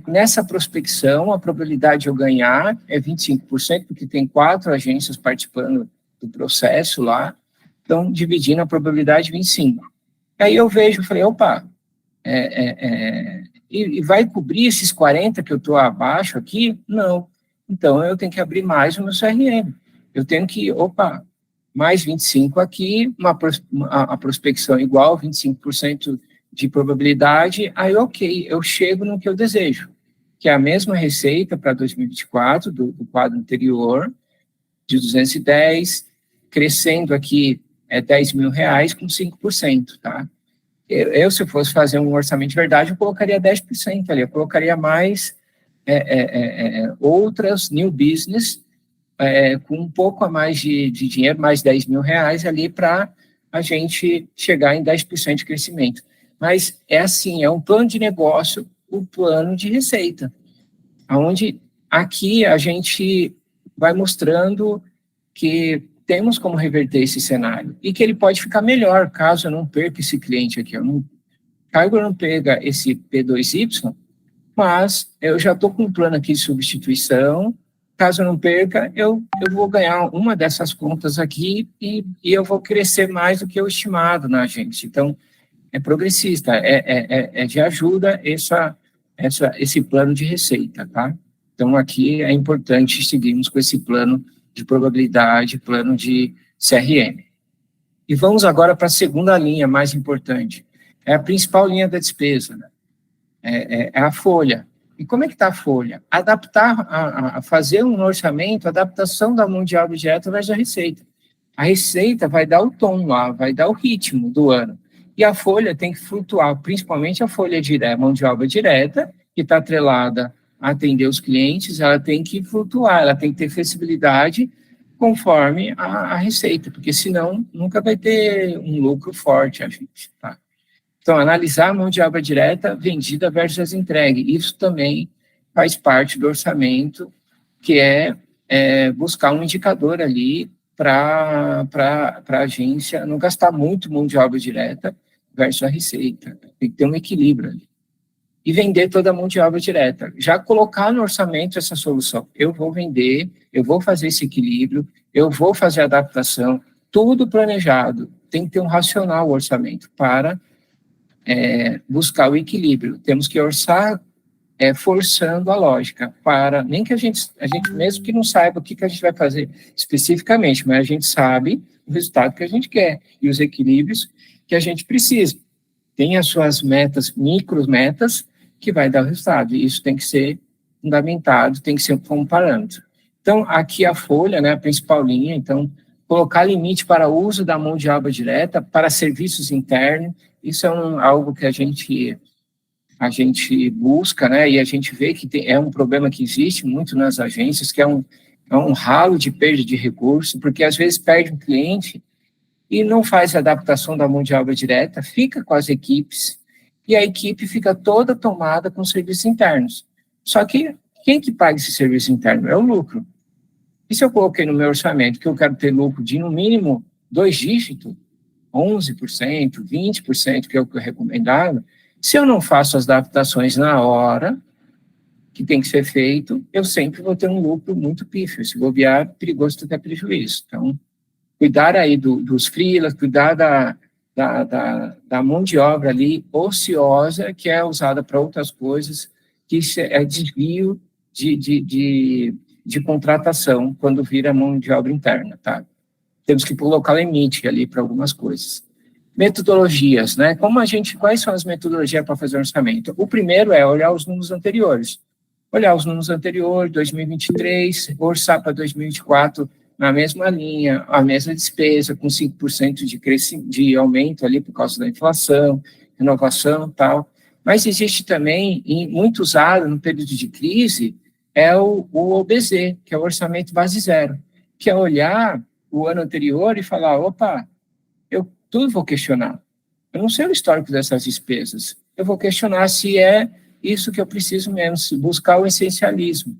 nessa prospecção, a probabilidade de eu ganhar é 25%, porque tem 4 agências participando do processo lá, então dividindo a probabilidade 25%. Aí eu vejo, falei, opa, e vai cobrir esses 40 que eu estou abaixo aqui? Não. Então, eu tenho que abrir mais o meu CRM. Eu tenho que, mais 25 aqui, a prospecção igual, 25% de probabilidade, aí ok, eu chego no que eu desejo, que é a mesma receita para 2024, do quadro anterior, de 210, crescendo aqui R$10.000 com 5%, tá? Se eu fosse fazer um orçamento de verdade, eu colocaria 10% ali, eu colocaria mais outras new business, com um pouco a mais de dinheiro, mais R$10.000 ali para a gente chegar em 10% de crescimento. Mas assim, é um plano de negócio, o plano de receita, onde aqui a gente vai mostrando que temos como reverter esse cenário e que ele pode ficar melhor caso eu não perca esse cliente aqui. Caso eu não perca esse P2Y, mas eu já estou com um plano aqui de substituição. Caso eu não perca, eu vou ganhar uma dessas contas aqui e eu vou crescer mais do que o estimado na agência. Então, é progressista, de ajuda esse plano de receita, tá? Então, aqui é importante seguirmos com esse plano de probabilidade, plano de CRM. E vamos agora para a segunda linha, mais importante. É a principal linha da despesa, né? É a folha. E como é que está a folha? Adaptar, fazer um orçamento, adaptação da mão de obra direta através da receita. A receita vai dar o tom lá, vai dar o ritmo do ano. E a folha tem que flutuar, principalmente a folha direta, mão de obra direta, que está atrelada a atender os clientes, ela tem que flutuar, ela tem que ter flexibilidade conforme a receita, porque senão nunca vai ter um lucro forte, a gente, tá? Então, analisar a mão de obra direta vendida versus entregue, isso também faz parte do orçamento, que é buscar um indicador ali para a agência não gastar muito mão de obra direta versus a receita. Tem que ter um equilíbrio ali. E vender toda a mão de obra direta. Já colocar no orçamento essa solução. Eu vou vender, eu vou fazer esse equilíbrio, eu vou fazer a adaptação, tudo planejado. Tem que ter um racional orçamento para buscar o equilíbrio. Temos que orçar forçando a lógica, para nem que a gente mesmo que não saiba o que a gente vai fazer especificamente, mas a gente sabe o resultado que a gente quer e os equilíbrios que a gente precisa. Tem as suas metas, micrometas, que vai dar o resultado, e isso tem que ser fundamentado, tem que ser como parâmetro. Então, aqui a folha, né, a principal linha, então, colocar limite para o uso da mão de obra direta, para serviços internos, isso é algo que a gente busca, né, e a gente vê que é um problema que existe muito nas agências, que é um ralo de perda de recurso, porque às vezes perde um cliente e não faz a adaptação da mão de obra direta, fica com as equipes, e a equipe fica toda tomada com serviços internos. Só que quem que paga esse serviço interno? É o lucro. E se eu coloquei no meu orçamento que eu quero ter lucro de, no mínimo, 2 dígitos, 11%, 20%, que é o que é recomendado, se eu não faço as adaptações na hora que tem que ser feito, eu sempre vou ter um lucro muito pífio. Se bobear, perigoso ter prejuízo. Então, cuidar aí dos freelas, cuidar da mão de obra ali ociosa, que é usada para outras coisas, que é desvio de contratação quando vira mão de obra interna, tá? Temos que colocar limite ali para algumas coisas. Metodologias, né? Quais são as metodologias para fazer o orçamento? O primeiro é olhar os números anteriores. Olhar os números anteriores, 2023, orçar para 2024 na mesma linha, a mesma despesa, com 5% de aumento ali por causa da inflação, renovação e tal. Mas existe também, muito usado no período de crise, o OBZ, que é o Orçamento Base Zero, que é olhar o ano anterior e falar, opa, eu tudo vou questionar. Eu não sei o histórico dessas despesas. Eu vou questionar se é isso que eu preciso mesmo, se buscar o essencialismo.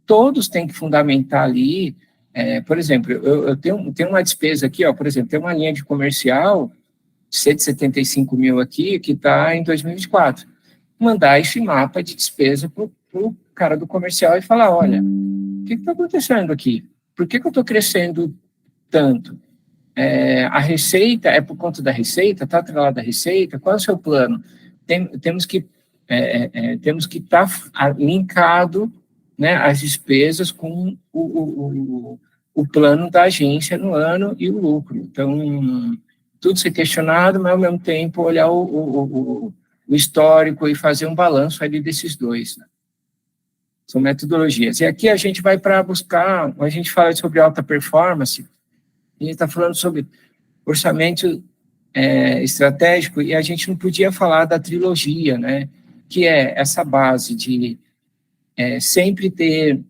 Todos têm que fundamentar ali. Por exemplo, eu tenho uma despesa aqui, por exemplo, tem uma linha de comercial, 175 mil aqui, que está em 2024. mandar esse mapa de despesa para o cara do comercial e falar, olha, o que está acontecendo aqui? Por que eu estou crescendo tanto? A receita é por conta da receita? Está atrelada à receita? Qual é o seu plano? Temos que estar linkado, né, as despesas com o plano da agência no ano e o lucro. Então, tudo ser questionado, mas ao mesmo tempo olhar o histórico e fazer um balanço ali desses dois, né? São metodologias. E aqui a gente vai para buscar, a gente fala sobre alta performance, a gente está falando sobre orçamento estratégico, e a gente não podia falar da trilogia, né? Que é essa base de sempre ter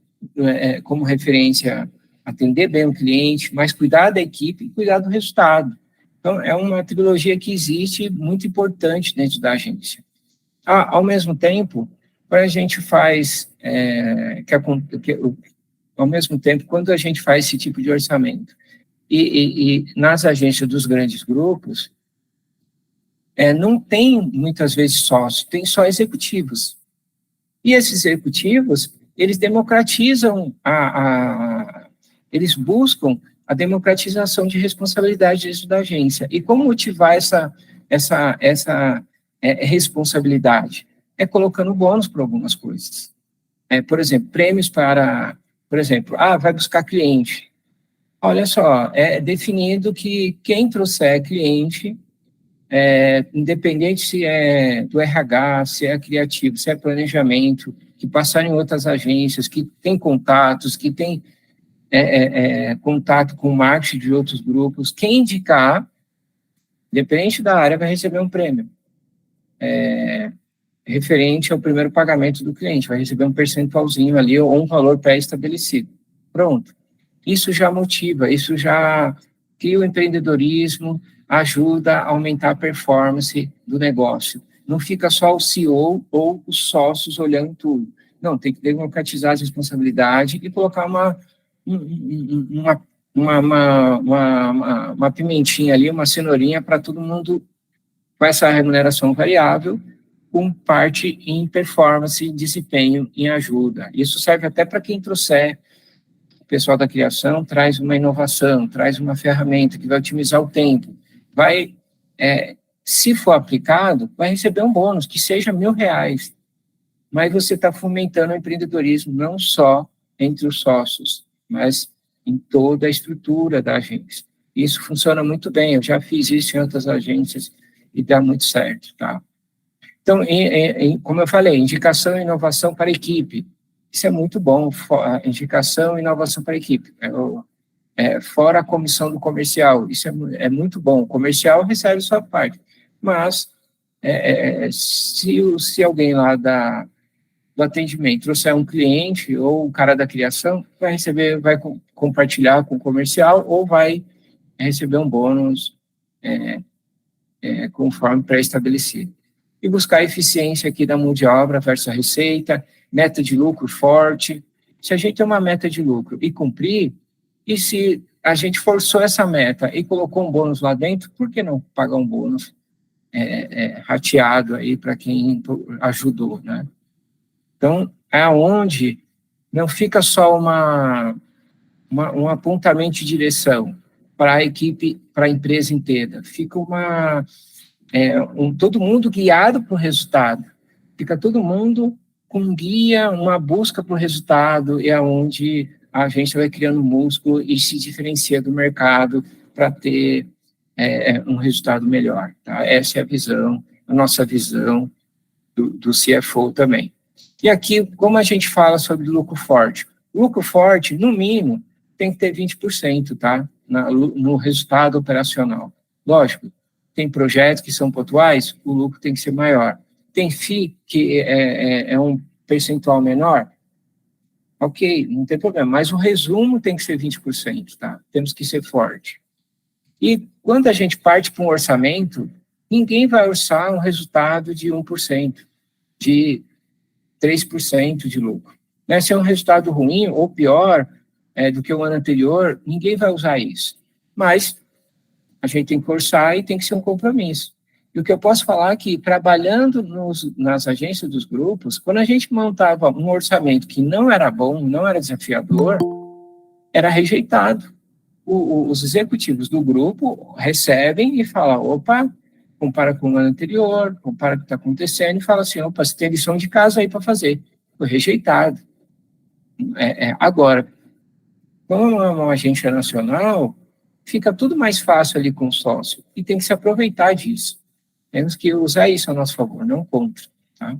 como referência atender bem o cliente, mas cuidar da equipe e cuidar do resultado. Então, é uma trilogia que existe, muito importante dentro da agência. Ao mesmo tempo, quando a gente faz, ao mesmo tempo, quando a gente faz esse tipo de orçamento, e nas agências dos grandes grupos, não tem, muitas vezes, sócios, tem só executivos. E esses executivos, eles democratizam, eles buscam a democratização de responsabilidade dentro da agência. E como motivar essa responsabilidade? É colocando bônus para algumas coisas. Por exemplo, prêmios para, por exemplo, vai buscar cliente. Olha só, é definido que quem trouxer cliente, independente se é do RH, se é criativo, se é planejamento, que passar em outras agências, que tem contatos, que tem contato com o marketing de outros grupos, quem indicar, dependente da área, vai receber um prêmio. Referente ao primeiro pagamento do cliente, vai receber um percentualzinho ali, ou um valor pré-estabelecido. Pronto. Isso já motiva, isso já cria o empreendedorismo, ajuda a aumentar a performance do negócio. Não fica só o CEO ou os sócios olhando tudo. Não, tem que democratizar as responsabilidades e colocar uma pimentinha ali, uma cenourinha para todo mundo com essa remuneração variável, com parte em performance, desempenho em ajuda. Isso serve até para quem trouxer o pessoal da criação, traz uma inovação, traz uma ferramenta que vai otimizar o tempo, vai, se for aplicado, vai receber um bônus, que seja R$1.000, mas você está fomentando o empreendedorismo não só entre os sócios, mas em toda a estrutura da agência. Isso funciona muito bem, eu já fiz isso em outras agências e dá muito certo, tá? Então, como eu falei, indicação e inovação para a equipe, isso é muito bom, indicação e inovação para a equipe. Fora a comissão do comercial, isso é muito bom. O comercial recebe sua parte, mas se alguém lá do atendimento trouxer um cliente ou o cara da criação, vai compartilhar com o comercial ou vai receber um bônus conforme pré-estabelecido. E buscar a eficiência aqui da mão de obra versus a receita, meta de lucro forte. Se a gente tem uma meta de lucro e cumprir, e se a gente forçou essa meta e colocou um bônus lá dentro, por que não pagar um bônus rateado aí para quem ajudou, né? Então, é onde não fica só um apontamento de direção para a equipe, para a empresa inteira. Fica todo mundo guiado para o resultado. Fica todo mundo com um guia, uma busca para o resultado, e é onde a gente vai criando músculo e se diferencia do mercado para ter um resultado melhor. Tá? Essa é a visão, a nossa visão do CFO também. E aqui, como a gente fala sobre lucro forte? Lucro forte, no mínimo, tem que ter 20%, tá? No resultado operacional. Lógico, tem projetos que são pontuais, o lucro tem que ser maior. Tem FII, que é um percentual menor, ok, não tem problema, mas o resumo tem que ser 20%, tá? Temos que ser forte. E quando a gente parte para um orçamento, ninguém vai orçar um resultado de 1%, de 3% de lucro. Né? Se é um resultado ruim ou pior do que o ano anterior, ninguém vai usar isso. Mas a gente tem que orçar e tem que ser um compromisso. E o que eu posso falar é que, trabalhando nas agências dos grupos, quando a gente montava um orçamento que não era bom, não era desafiador, era rejeitado. Os executivos do grupo recebem e falam, opa, compara com o ano anterior, compara com o que está acontecendo, e fala assim, opa, você tem lição de casa aí para fazer. Foi rejeitado. Agora, como é uma agência nacional, fica tudo mais fácil ali com o sócio, e tem que se aproveitar disso. Temos que usar isso a nosso favor, não contra. Tá?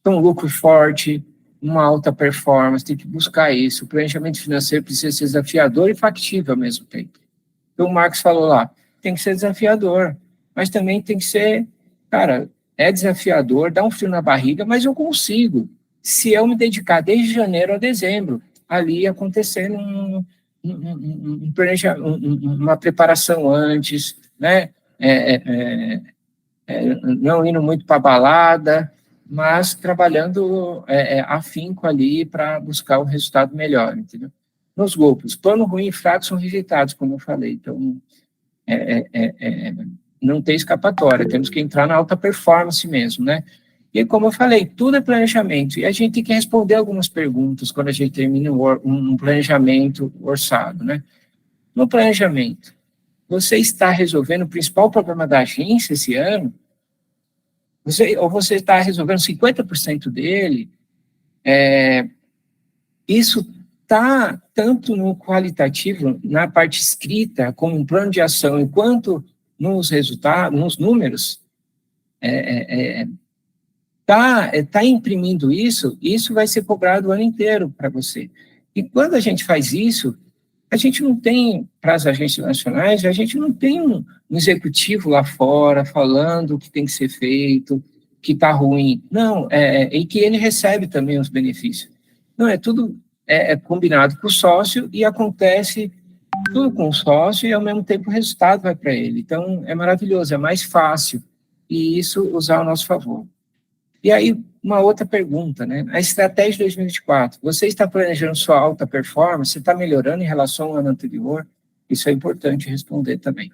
Então, lucro forte, uma alta performance, tem que buscar isso. O planejamento financeiro precisa ser desafiador e factível ao mesmo tempo. Então, o Marcos falou lá, tem que ser desafiador, mas também tem que ser, cara, é desafiador, dá um frio na barriga, mas eu consigo. Se eu me dedicar desde janeiro a dezembro, ali acontecendo uma preparação antes, né? Não indo muito para balada, mas trabalhando afinco ali para buscar um resultado melhor, entendeu? Nos grupos, plano ruim e fraco são rejeitados, como eu falei, então não tem escapatória, temos que entrar na alta performance mesmo, né? E como eu falei, tudo é planejamento, e a gente tem que responder algumas perguntas quando a gente termina um planejamento orçado, né? No planejamento, você está resolvendo o principal problema da agência esse ano? Ou você está resolvendo 50% dele? Isso está tanto no qualitativo, na parte escrita, como um plano de ação, enquanto nos resultados, nos números, tá imprimindo isso vai ser cobrado o ano inteiro para você. E quando a gente faz isso, a gente não tem, para as agências nacionais, a gente não tem um executivo lá fora falando o que tem que ser feito, que está ruim. Não, e que ele recebe também os benefícios. Não, tudo combinado com o sócio e acontece tudo com o sócio e, ao mesmo tempo, o resultado vai para ele. Então, é maravilhoso, é mais fácil. E isso usar ao nosso favor. E aí, uma outra pergunta, né? A estratégia de 2024, você está planejando sua alta performance? Você está melhorando em relação ao ano anterior? Isso é importante responder também.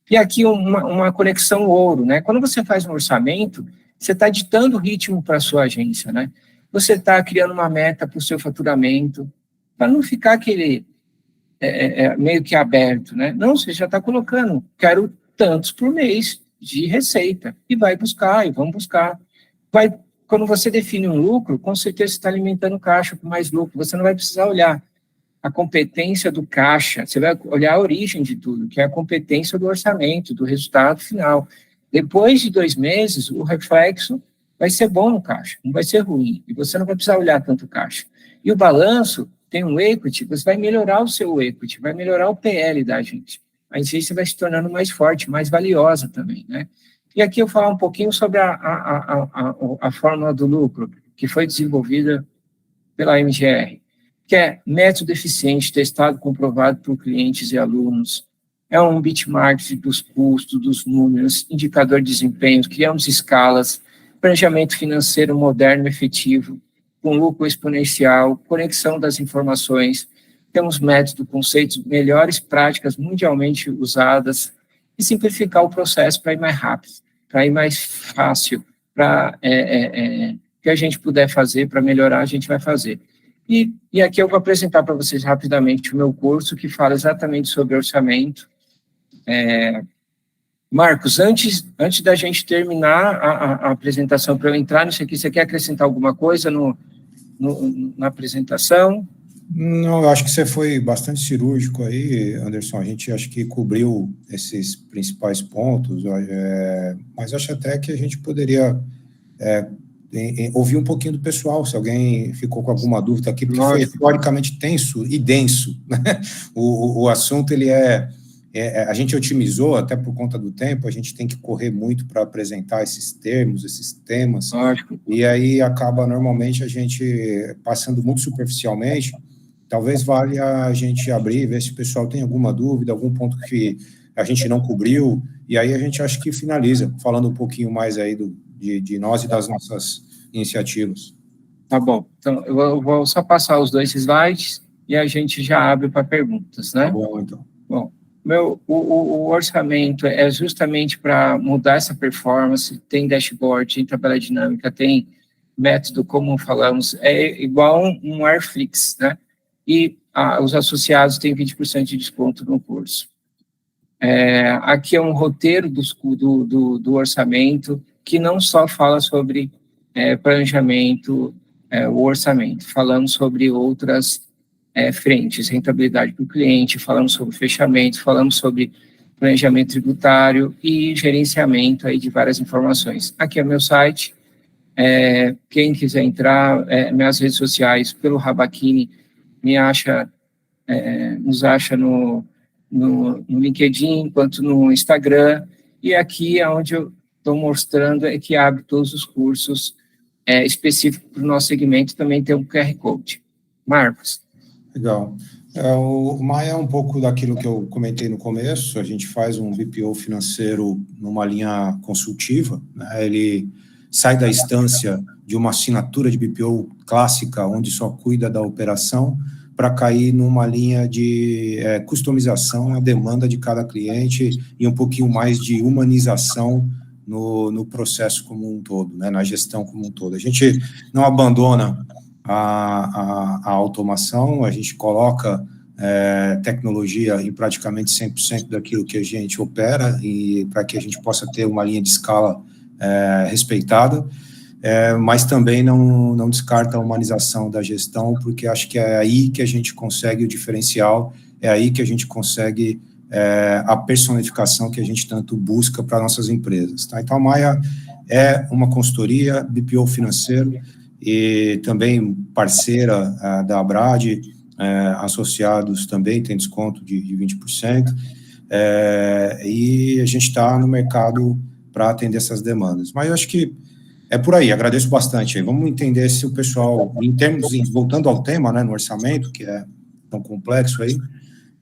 E aqui uma conexão ouro, né? Quando você faz um orçamento, você está ditando o ritmo para a sua agência, né? Você está criando uma meta para o seu faturamento, para não ficar aquele meio que aberto, né? Não, você já está colocando, quero tantos por mês de receita, e vai buscar, e vamos buscar. Quando você define um lucro, com certeza você está alimentando o caixa com mais lucro, você não vai precisar olhar a competência do caixa, você vai olhar a origem de tudo, que é a competência do orçamento, do resultado final. Depois de 2 meses, o reflexo vai ser bom no caixa, não vai ser ruim, e você não vai precisar olhar tanto o caixa. E o balanço tem um equity, você vai melhorar o seu equity, vai melhorar o PL da agência. A agência vai se tornando mais forte, mais valiosa também, né? E aqui eu vou falar um pouquinho sobre a fórmula do lucro, que foi desenvolvida pela MGR, que é método eficiente, testado, comprovado por clientes e alunos, é um benchmark dos custos, dos números, indicador de desempenho, criamos escalas, planejamento financeiro moderno e efetivo, com lucro exponencial, conexão das informações, temos método, conceitos, melhores práticas mundialmente usadas, e simplificar o processo para ir mais rápido, para ir mais fácil, para que a gente puder fazer, para melhorar, a gente vai fazer. E aqui eu vou apresentar para vocês rapidamente o meu curso, que fala exatamente sobre orçamento. Marcos, antes da gente terminar a apresentação, para eu entrar nisso aqui, você quer acrescentar alguma coisa na apresentação? Não, eu acho que você foi bastante cirúrgico aí, Anderson. A gente acho que cobriu esses principais pontos, mas acho até que a gente poderia ouvir um pouquinho do pessoal, se alguém ficou com alguma dúvida aqui, porque foi historicamente tenso e denso, né? O assunto, ele a gente otimizou, até por conta do tempo, a gente tem que correr muito para apresentar esses termos, esses temas, Lógico. E aí acaba, normalmente, a gente passando muito superficialmente. Talvez valha a gente abrir, ver se o pessoal tem alguma dúvida, algum ponto que a gente não cobriu, e aí a gente acho que finaliza, falando um pouquinho mais aí de nós e das nossas iniciativas. Tá bom, então eu vou só passar os 2 slides e a gente já abre para perguntas, né? Tá bom, então. Bom, O orçamento é justamente para mudar essa performance, tem dashboard, tem tabela dinâmica, tem método, como falamos, é igual um Airflix, né? E os associados têm 20% de desconto no curso. Aqui é um roteiro do orçamento, que não só fala sobre planejamento, o orçamento, falamos sobre outras frentes, rentabilidade do cliente, falamos sobre fechamento, falamos sobre planejamento tributário e gerenciamento aí de várias informações. Aqui é meu site, quem quiser entrar, minhas redes sociais, pelo Rabachini, nos acha no LinkedIn, quanto no Instagram, e aqui é onde eu estou mostrando que abre todos os cursos específicos para o nosso segmento, também tem um QR Code. Marcos. Legal. O Maia é um pouco daquilo que eu comentei no começo, a gente faz um BPO financeiro numa linha consultiva, né? Ele sai da instância de uma assinatura de BPO clássica, onde só cuida da operação, para cair numa linha de customização à demanda de cada cliente e um pouquinho mais de humanização no processo como um todo, né, na gestão como um todo. A gente não abandona a automação, a gente coloca tecnologia em praticamente 100% daquilo que a gente opera, e para que a gente possa ter uma linha de escala respeitada, mas também não descarta a humanização da gestão, porque acho que é aí que a gente consegue o diferencial, é aí que a gente consegue a personificação que a gente tanto busca para nossas empresas. Tá? Então, a Maia é uma consultoria, BPO financeiro, e também parceira da Abrad, associados também tem desconto de 20%, e a gente está no mercado para atender essas demandas. Mas eu acho que é por aí, agradeço bastante. Vamos entender se o pessoal, voltando ao tema, né, no orçamento, que é tão complexo aí,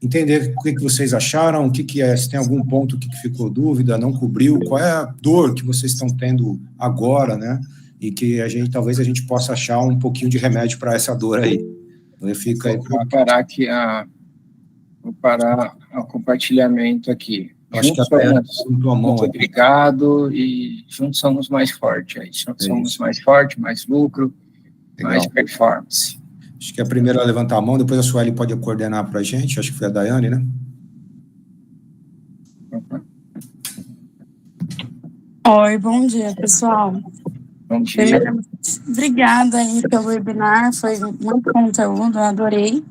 entender o que vocês acharam, se tem algum ponto que ficou dúvida, não cobriu, qual é a dor que vocês estão tendo agora, né, e que talvez a gente possa achar um pouquinho de remédio para essa dor aí. Então, fica aí. Vou parar o compartilhamento aqui. Acho que até muito obrigado, e juntos somos mais fortes. Aí. Somos mais fortes, mais lucro, legal, mais performance. Acho que a primeira a levantar a mão, depois a Sueli pode coordenar para a gente, acho que foi a Daiane, né? Oi, bom dia, pessoal. Bom dia. Primeiramente, obrigada aí pelo webinar, foi muito conteúdo, eu adorei.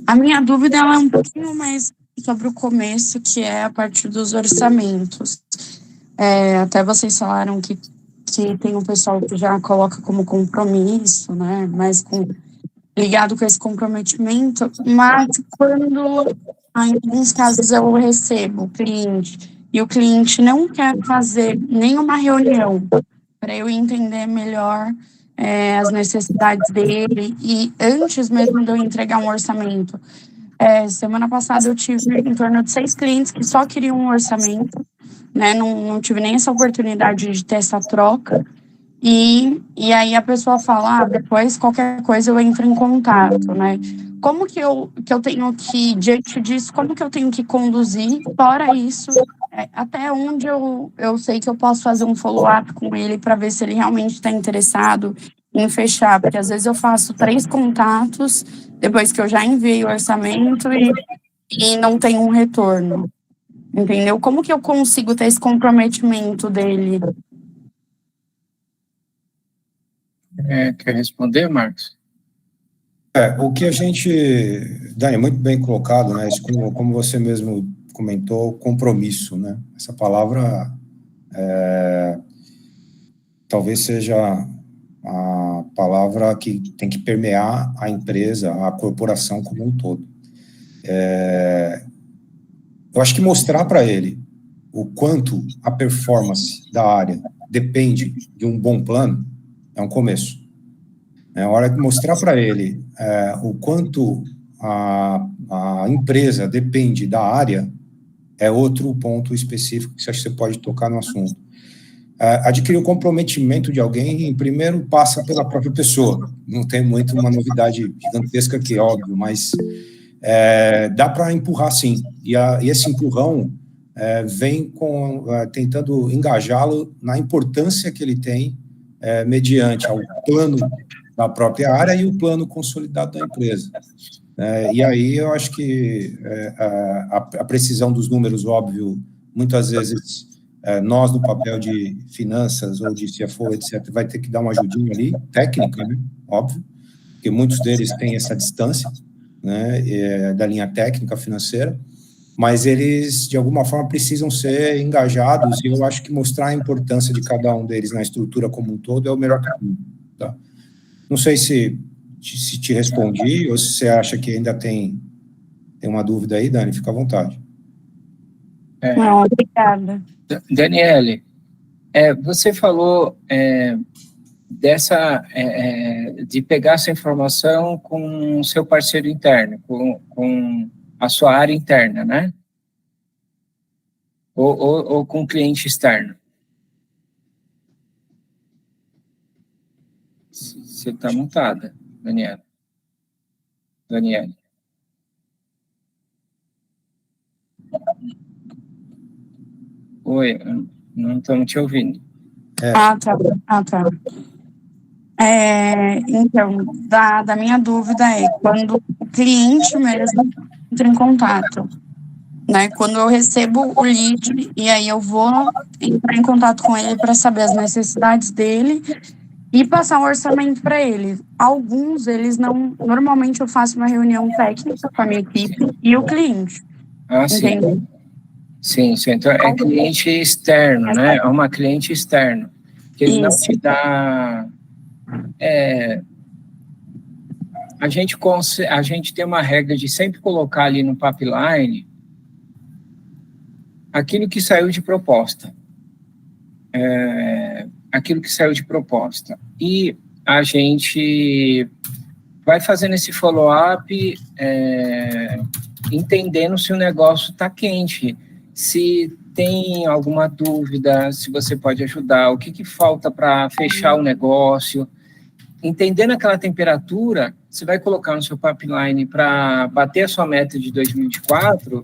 A minha dúvida ela é um pouquinho mais sobre o começo, que é a partir dos orçamentos. Até vocês falaram que tem um pessoal que já coloca como compromisso, né? Mas ligado com esse comprometimento, mas quando, em alguns casos, eu recebo o cliente e o cliente não quer fazer nenhuma reunião para eu entender melhor as necessidades dele, e antes mesmo de eu entregar um orçamento. Semana passada eu tive em torno de 6 clientes que só queriam um orçamento, né? Não tive nem essa oportunidade de ter essa troca, e aí a pessoa fala, depois qualquer coisa eu entro em contato, né? Como que eu tenho que, diante disso, como que eu tenho que conduzir, fora isso, até onde eu sei que eu posso fazer um follow-up com ele para ver se ele realmente está interessado em fechar, porque às vezes eu faço 3 contatos depois que eu já enviei o orçamento e não tem um retorno, entendeu? Como que eu consigo ter esse comprometimento dele? Quer responder, Marcos? O que a gente... Dani, muito bem colocado, né? Isso, como você mesmo comentou, compromisso, né? Essa palavra talvez seja a palavra que tem que permear a empresa, a corporação como um todo. Eu acho que mostrar para ele o quanto a performance da área depende de um bom plano é um começo. A hora de mostrar para ele o quanto a empresa depende da área é outro ponto específico que você pode tocar no assunto. Adquirir o comprometimento de alguém, primeiro passa pela própria pessoa. Não tem muito uma novidade gigantesca aqui, óbvio, mas dá para empurrar sim, e esse empurrão vem tentando engajá-lo na importância que ele tem mediante ao plano da própria área e o plano consolidado da empresa. E aí eu acho que a precisão dos números, óbvio, muitas vezes nós no papel de finanças ou de CFO, etc., vai ter que dar uma ajudinha ali, técnica, né? Óbvio, porque muitos deles têm essa distância, né, da linha técnica financeira, mas eles, de alguma forma, precisam ser engajados, e eu acho que mostrar a importância de cada um deles na estrutura como um todo é o melhor caminho. Tá? Não sei se te respondi, ou se você acha que ainda tem uma dúvida aí, Dani, fica à vontade. Não, obrigada. Daniele, você falou de pegar essa informação com o seu parceiro interno, com a sua área interna, né? Ou com o cliente externo? Você está mutada, Daniele. Oi, não estamos te ouvindo. Tá. Então, da minha dúvida quando o cliente mesmo entra em contato, né? Quando eu recebo o lead, e aí eu vou entrar em contato com ele para saber as necessidades dele e passar um orçamento para ele. Alguns, eles não... Normalmente eu faço uma reunião técnica com a minha equipe e o cliente. Sim. Sim. Então, é cliente externo, né? É uma cliente externo. Que ele não te dá... A gente tem uma regra de sempre colocar ali no pipeline aquilo que saiu de proposta. E a gente vai fazendo esse follow-up, entendendo se o negócio está quente, se tem alguma dúvida, se você pode ajudar, o que falta para fechar o negócio. Entendendo aquela temperatura, você vai colocar no seu pipeline para bater a sua meta de 2024,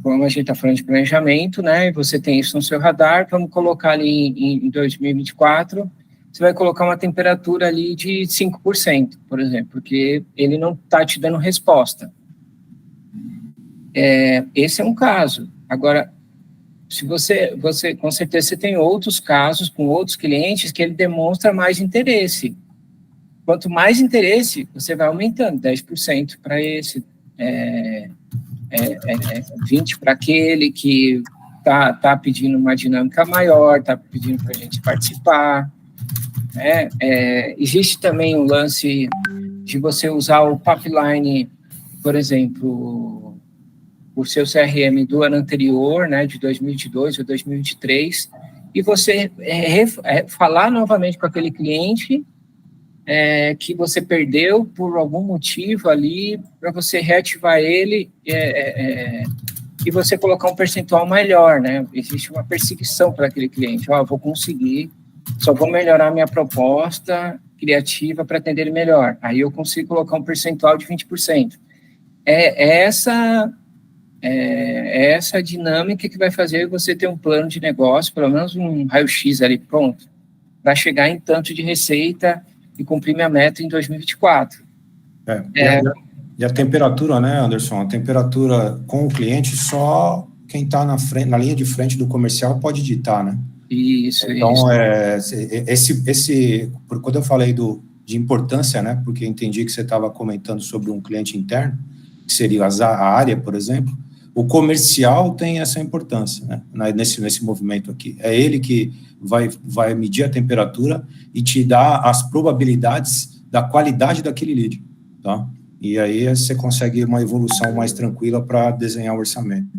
como a gente está falando de planejamento, né? Você tem isso no seu radar, vamos colocar ali em 2024, você vai colocar uma temperatura ali de 5%, por exemplo, porque ele não está te dando resposta. Esse é um caso. Agora, se você com certeza você tem outros casos com outros clientes que ele demonstra mais interesse. Quanto mais interesse, você vai aumentando 10% para esse, 20% para aquele que tá pedindo uma dinâmica maior, está pedindo para a gente participar. Existe também um lance de você usar o pipeline, por exemplo, o seu CRM do ano anterior, né, de 2022 ou 2023, e você falar novamente com aquele cliente que você perdeu por algum motivo ali, para você reativar ele e você colocar um percentual melhor, né? Existe uma perseguição para aquele cliente. Vou conseguir, só vou melhorar minha proposta criativa para atender ele melhor. Aí eu consigo colocar um percentual de 20%. Essa dinâmica que vai fazer você ter um plano de negócio, pelo menos um raio-x ali pronto, para chegar em tanto de receita e cumprir minha meta em 2024. E a temperatura, né, Anderson? A temperatura com o cliente, só quem está na linha de frente do comercial pode ditar, né? Isso. Então, quando eu falei de importância, né, porque entendi que você estava comentando sobre um cliente interno, que seria a área, por exemplo, o comercial tem essa importância, né, nesse movimento aqui. É ele que vai medir a temperatura e te dar as probabilidades da qualidade daquele lead, tá? E aí você consegue uma evolução mais tranquila para desenhar o orçamento,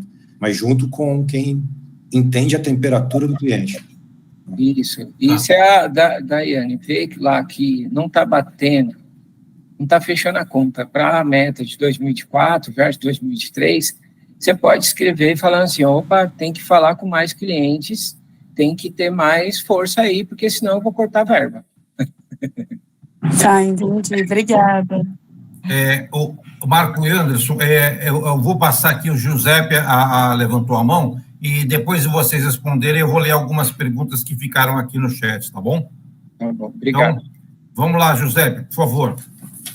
mas junto com quem entende a temperatura do cliente. Isso. Isso é a Daiane, vê lá que não está batendo, não está fechando a conta para a meta de 2024 versus 2023, você pode escrever falando assim, tem que falar com mais clientes, tem que ter mais força aí, porque senão eu vou cortar a verba. Tá, entendi. Obrigada. O Marco e Anderson, eu vou passar aqui, o Giuseppe levantou a mão, e depois de vocês responderem, eu vou ler algumas perguntas que ficaram aqui no chat, tá bom? Tá bom, obrigado. Então, vamos lá, Giuseppe, por favor.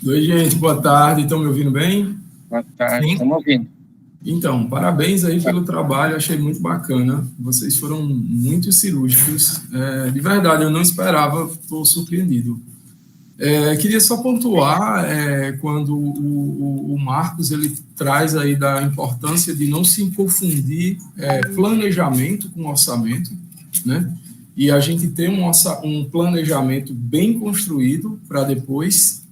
Oi, gente, boa tarde, estão me ouvindo bem? Boa tarde, Sim. estamos ouvindo. Então, parabéns aí pelo trabalho, achei muito bacana, vocês foram muito cirúrgicos, de verdade, eu não esperava, estou surpreendido. Queria só pontuar, quando o Marcos, ele traz aí da importância de não se confundir planejamento com orçamento, né? E a gente ter um planejamento bem construído para depois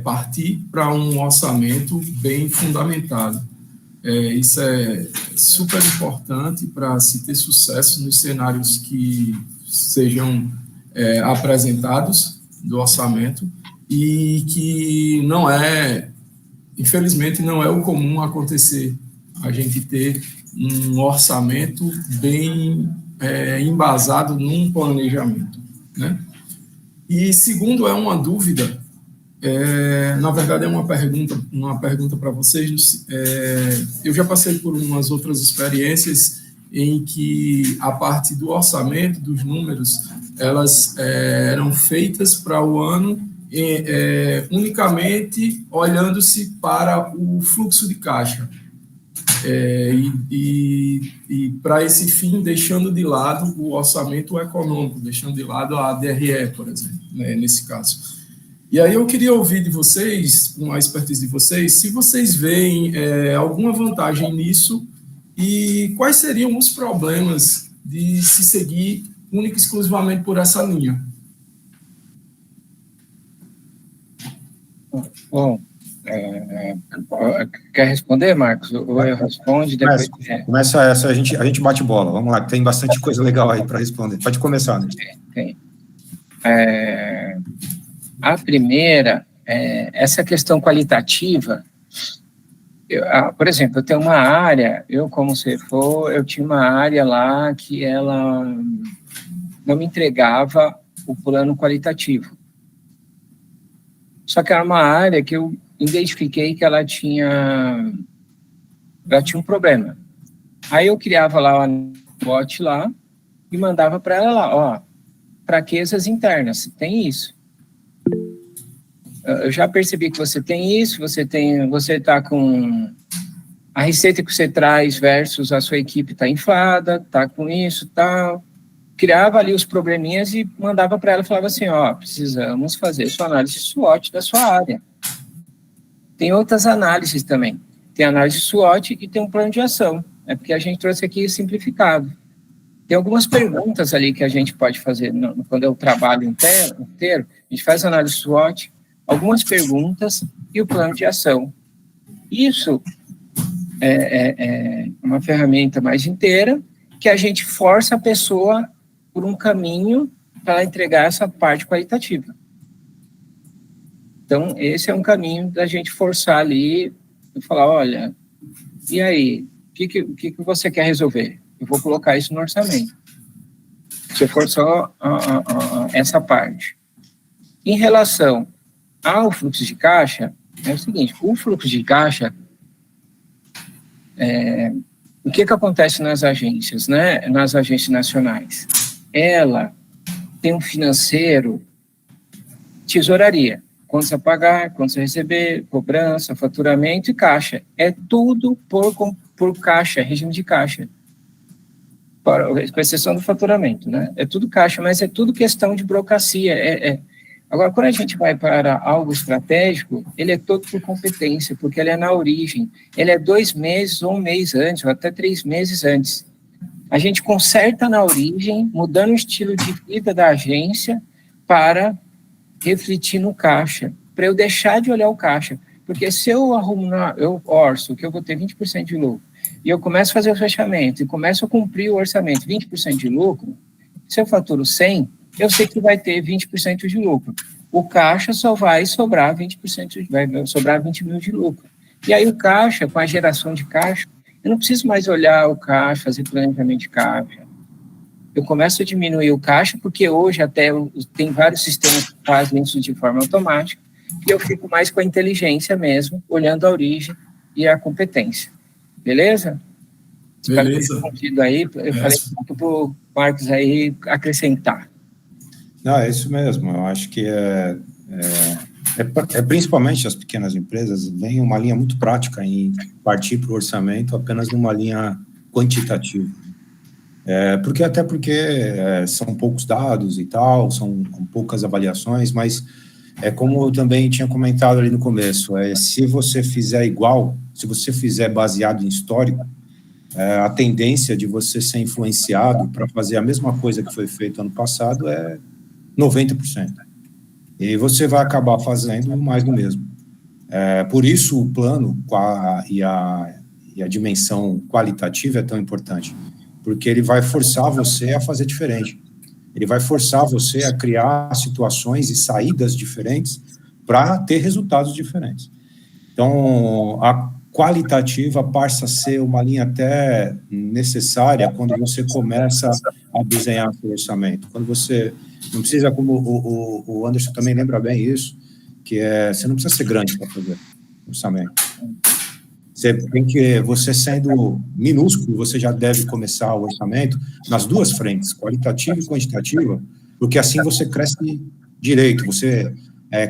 partir para um orçamento bem fundamentado. Isso é super importante para se ter sucesso nos cenários que sejam apresentados do orçamento e que não infelizmente, não é o comum acontecer a gente ter um orçamento bem embasado num planejamento, né? E segundo, uma dúvida, na verdade é uma pergunta para vocês. Eu já passei por umas outras experiências em que a parte do orçamento, dos números, elas eram feitas para o ano unicamente olhando-se para o fluxo de caixa. E para esse fim, deixando de lado o orçamento econômico, deixando de lado a DRE, por exemplo, né, nesse caso. E aí eu queria ouvir de vocês, com a expertise de vocês, se vocês veem alguma vantagem nisso e quais seriam os problemas de se seguir única e exclusivamente por essa linha. Bom, quer responder, Marcos? Ou eu respondo depois? Começa essa, a gente bate bola. Vamos lá, tem bastante coisa legal aí para responder. Pode começar, né? Tem. A primeira, essa questão qualitativa, por exemplo, eu tenho uma área, como CFO, eu tinha uma área lá que ela não me entregava o plano qualitativo. Só que era uma área que eu identifiquei que ela tinha um problema. Aí eu criava lá um bot lá e mandava para ela lá, fraquezas internas, tem isso. Eu já percebi que você tem isso, você está com a receita que você traz versus a sua equipe está inflada, está com isso, tal. Criava ali os probleminhas e mandava para ela e falava assim, precisamos fazer sua análise SWOT da sua área. Tem outras análises também. Tem análise SWOT e tem um plano de ação. É porque a gente trouxe aqui simplificado. Tem algumas perguntas ali que a gente pode fazer quando eu trabalho inteiro. A gente faz análise SWOT, algumas perguntas e o plano de ação. Isso é uma ferramenta mais inteira que a gente força a pessoa por um caminho para ela entregar essa parte qualitativa. Então, esse é um caminho da gente forçar ali e falar, olha, e aí, o que você quer resolver? Eu vou colocar isso no orçamento. Você forçou essa parte. Em relação ao fluxo de caixa, é o seguinte, o fluxo de caixa, o que acontece nas agências, né? Nas agências nacionais? Ela tem um financeiro, tesouraria, quantos a pagar, quantos a receber, cobrança, faturamento e caixa. É tudo por caixa, regime de caixa. Com exceção do faturamento, né? É tudo caixa, mas é tudo questão de burocracia. Agora, quando a gente vai para algo estratégico, ele é todo por competência, porque ele é na origem. Ele é 2 meses ou 1 mês antes, ou até 3 meses antes. A gente conserta na origem, mudando o estilo de vida da agência para refletir no caixa, para eu deixar de olhar o caixa. Porque se eu orço que eu vou ter 20% de lucro, e eu começo a fazer o fechamento, e começo a cumprir o orçamento, 20% de lucro, se eu faturo 100, eu sei que vai ter 20% de lucro. O caixa só vai sobrar 20%, vai sobrar 20 mil de lucro. E aí o caixa, com a geração de caixa, eu não preciso mais olhar o caixa, fazer planejamento de caixa. Eu começo a diminuir o caixa, porque hoje até tem vários sistemas que fazem isso de forma automática. e eu fico mais com a inteligência mesmo, olhando a origem e a competência. Beleza? Espero ter respondido aí. Eu falei muito para o Marcos aí acrescentar. Não, é isso mesmo. Eu acho que principalmente as pequenas empresas vem uma linha muito prática em partir para o orçamento apenas numa linha quantitativa. Porque são poucos dados e tal, são poucas avaliações, mas como eu também tinha comentado ali no começo, se você fizer igual, se você fizer baseado em histórico, a tendência de você ser influenciado para fazer a mesma coisa que foi feito ano passado é 90%. E você vai acabar fazendo mais do mesmo. Por isso o plano e a dimensão qualitativa é tão importante, porque ele vai forçar você a fazer diferente. Ele vai forçar você a criar situações e saídas diferentes para ter resultados diferentes. Então, a qualitativa passa a ser uma linha até necessária quando você começa a desenhar seu orçamento. Quando você não precisa, como o Anderson também lembra bem isso, que você não precisa ser grande para fazer orçamento. Você sendo minúsculo, você já deve começar o orçamento nas duas frentes, qualitativa e quantitativa, porque assim você cresce direito, você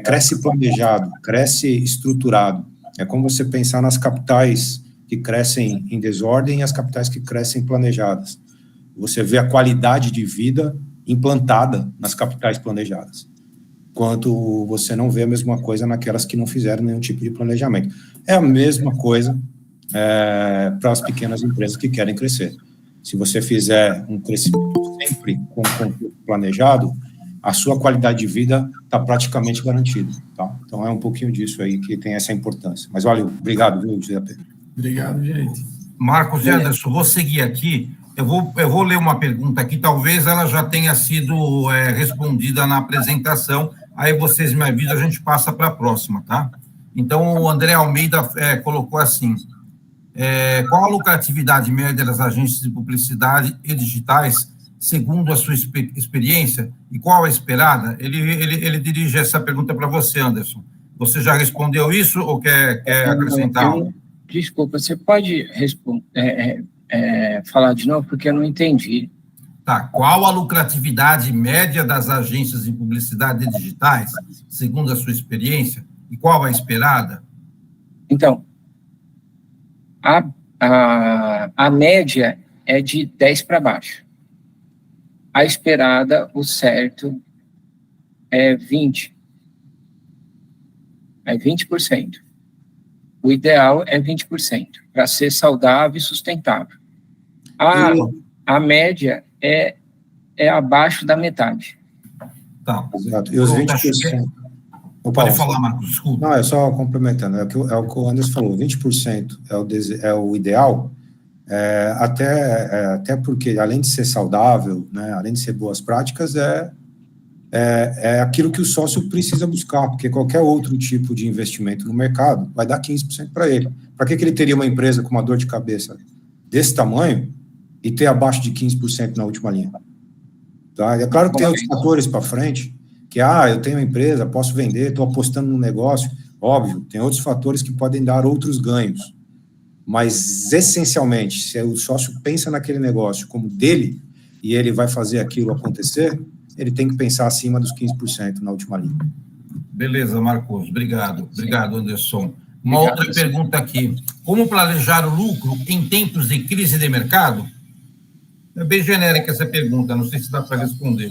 cresce planejado, cresce estruturado. É como você pensar nas capitais que crescem em desordem e as capitais que crescem planejadas. Você vê a qualidade de vida implantada nas capitais planejadas, enquanto você não vê a mesma coisa naquelas que não fizeram nenhum tipo de planejamento. É a mesma coisa para as pequenas empresas que querem crescer. Se você fizer um crescimento sempre com planejado, a sua qualidade de vida está praticamente garantida. Tá? Então, é um pouquinho disso aí que tem essa importância. Mas, valeu. Obrigado, viu, José Pedro? Obrigado, gente. Marcos e Anderson, vou seguir aqui. Eu vou ler uma pergunta aqui, talvez ela já tenha sido respondida na apresentação, aí vocês me avisam, a gente passa para a próxima, tá? Então, o André Almeida colocou assim, qual a lucratividade média das agências de publicidade e digitais, segundo a sua experiência, e qual a esperada? Ele dirige essa pergunta para você, Anderson. Você já respondeu isso ou quer acrescentar algo? Desculpa, você pode falar de novo, porque eu não entendi. Tá. Qual a lucratividade média das agências de publicidade e digitais, segundo a sua experiência, e qual a esperada? Então, a média é de 10 para baixo. A esperada, o certo, é 20%. É 20%. O ideal é 20%, para ser saudável e sustentável. A média é abaixo da metade. Tá. Exato. E os 20%... Pode falar, Marcos, desculpa. Não, é só complementando, é o que o Anderson falou, 20% é o ideal, até porque, além de ser saudável, né, além de ser boas práticas, é aquilo que o sócio precisa buscar, porque qualquer outro tipo de investimento no mercado vai dar 15% para ele. Para que ele teria uma empresa com uma dor de cabeça desse tamanho e ter abaixo de 15% na última linha? Tá? É claro que tem outros fatores para frente, que, eu tenho uma empresa, posso vender, estou apostando no negócio, óbvio, tem outros fatores que podem dar outros ganhos, mas, essencialmente, se o sócio pensa naquele negócio como dele, e ele vai fazer aquilo acontecer, ele tem que pensar acima dos 15% na última linha. Beleza, Marcos, obrigado. Obrigado, Anderson. Uma outra pergunta aqui. Como planejar o lucro em tempos de crise de mercado? É bem genérica essa pergunta, não sei se dá para responder.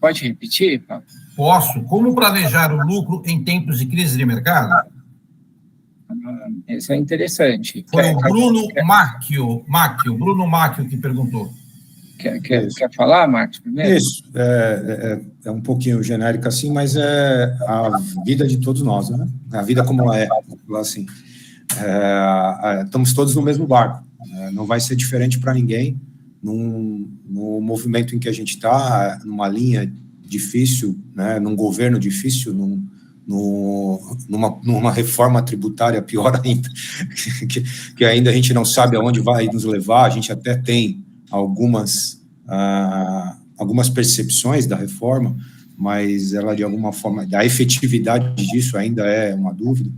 Pode repetir, Paulo? Posso. Como planejar o lucro em tempos de crise de mercado? Isso é interessante. Foi o Bruno Macchio que perguntou. Quer falar, Marcos, primeiro? Isso, é um pouquinho genérico assim, mas é a vida de todos nós, né? A vida como ela é, vamos falar assim. Estamos todos no mesmo barco, não vai ser diferente para ninguém no movimento em que a gente está, numa linha difícil, né? Num governo difícil, numa reforma tributária pior ainda, que ainda a gente não sabe aonde vai nos levar, a gente até tem algumas percepções da reforma, mas ela, de alguma forma, a efetividade disso ainda é uma dúvida.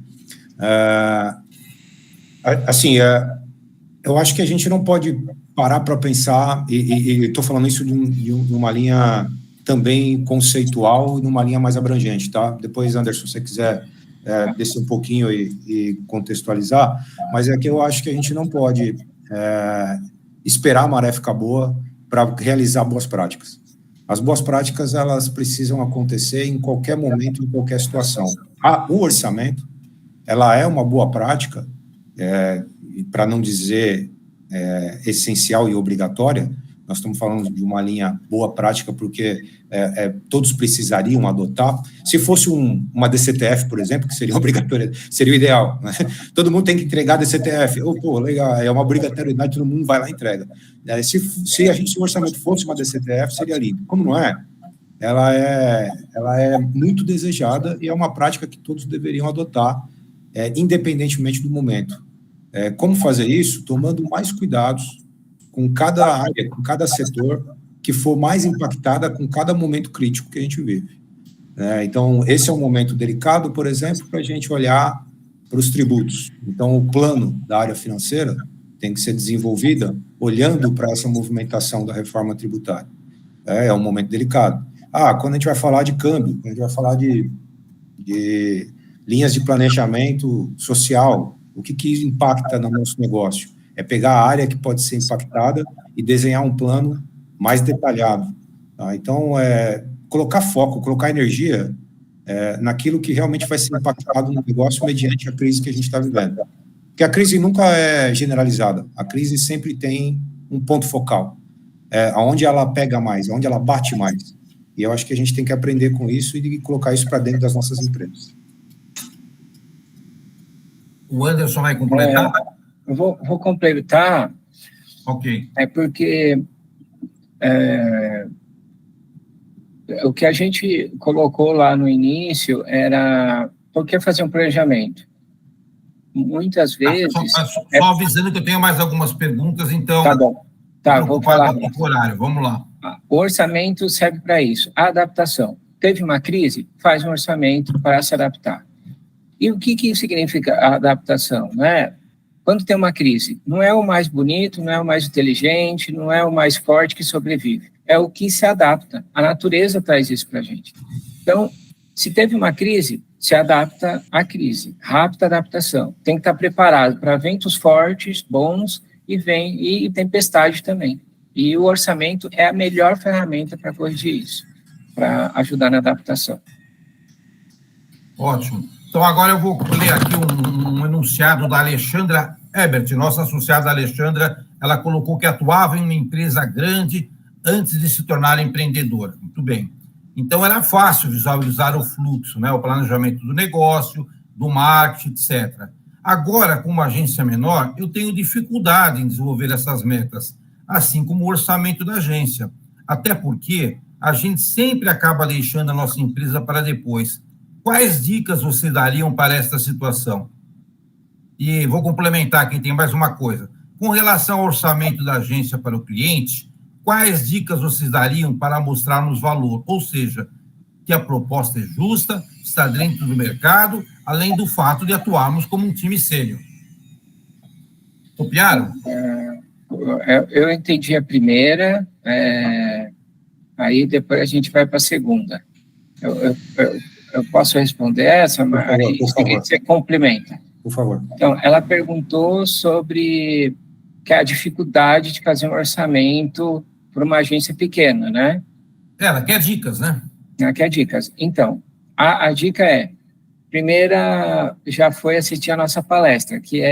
Assim, eu acho que a gente não pode parar para pensar, e estou falando isso de uma linha também conceitual e numa linha mais abrangente, tá? Depois, Anderson, se você quiser descer um pouquinho e contextualizar, mas é que eu acho que a gente não pode esperar a maré ficar boa para realizar boas práticas. As boas práticas, elas precisam acontecer em qualquer momento, em qualquer situação. O orçamento, ela é uma boa prática, para não dizer essencial e obrigatória. Nós estamos falando de uma linha boa prática porque todos precisariam adotar. Se fosse uma DCTF, por exemplo, que seria obrigatória, seria o ideal, né? Todo mundo tem que entregar a DCTF. Legal, é uma obrigatoriedade, todo mundo vai lá e entrega. Se o orçamento fosse uma DCTF, seria lindo. Como não é? Ela é muito desejada e é uma prática que todos deveriam adotar, independentemente do momento. Como fazer isso? Tomando mais cuidados com cada área, com cada setor que for mais impactada com cada momento crítico que a gente vive. Então, esse é um momento delicado, por exemplo, para a gente olhar para os tributos. Então, o plano da área financeira tem que ser desenvolvida olhando para essa movimentação da reforma tributária. É um momento delicado. Quando a gente vai falar de câmbio, quando a gente vai falar de linhas de planejamento social, o que impacta no nosso negócio? É pegar a área que pode ser impactada e desenhar um plano mais detalhado. Tá? Então, colocar foco, colocar energia naquilo que realmente vai ser impactado no negócio mediante a crise que a gente está vivendo. Porque a crise nunca é generalizada. A crise sempre tem um ponto focal, onde ela pega mais, onde ela bate mais. E eu acho que a gente tem que aprender com isso e colocar isso para dentro das nossas empresas. O Anderson vai completar? Eu vou completar. Ok. Porque o que a gente colocou lá no início era por que fazer um planejamento? Muitas vezes... Só avisando que eu tenho mais algumas perguntas, então... Tá bom. Vou falar. Horário. Vamos lá. O orçamento serve para isso. A adaptação. Teve uma crise? Faz um orçamento para se adaptar. E o que significa a adaptação? Quando tem uma crise, não é o mais bonito, não é o mais inteligente, não é o mais forte que sobrevive. É o que se adapta. A natureza traz isso para a gente. Então, se teve uma crise, se adapta à crise. Rápida adaptação. Tem que estar preparado para ventos fortes, bons, e tempestade também. E o orçamento é a melhor ferramenta para corrigir isso, para ajudar na adaptação. Ótimo. Então, agora eu vou ler aqui um enunciado da Alexandra Ebert, nossa associada Alexandra. Ela colocou que atuava em uma empresa grande antes de se tornar empreendedora. Muito bem. Então, era fácil visualizar o fluxo, o planejamento do negócio, do marketing, etc. Agora, como agência menor, eu tenho dificuldade em desenvolver essas metas, assim como o orçamento da agência. Até porque a gente sempre acaba deixando a nossa empresa para depois. Quais dicas você dariam para esta situação? E vou complementar aqui, tem mais uma coisa. Com relação ao orçamento da agência para o cliente, quais dicas vocês dariam para mostrarmos valor? Ou seja, que a proposta é justa, está dentro do mercado, além do fato de atuarmos como um time sênior. Copiaram? Eu entendi a primeira, aí depois a gente vai para a segunda. Eu posso responder essa, mas aí você complementa. Por favor. Então, ela perguntou sobre a dificuldade de fazer um orçamento para uma agência pequena, né? Ela quer dicas, né? Ela quer dicas. Então, a dica primeira, já foi assistir a nossa palestra, que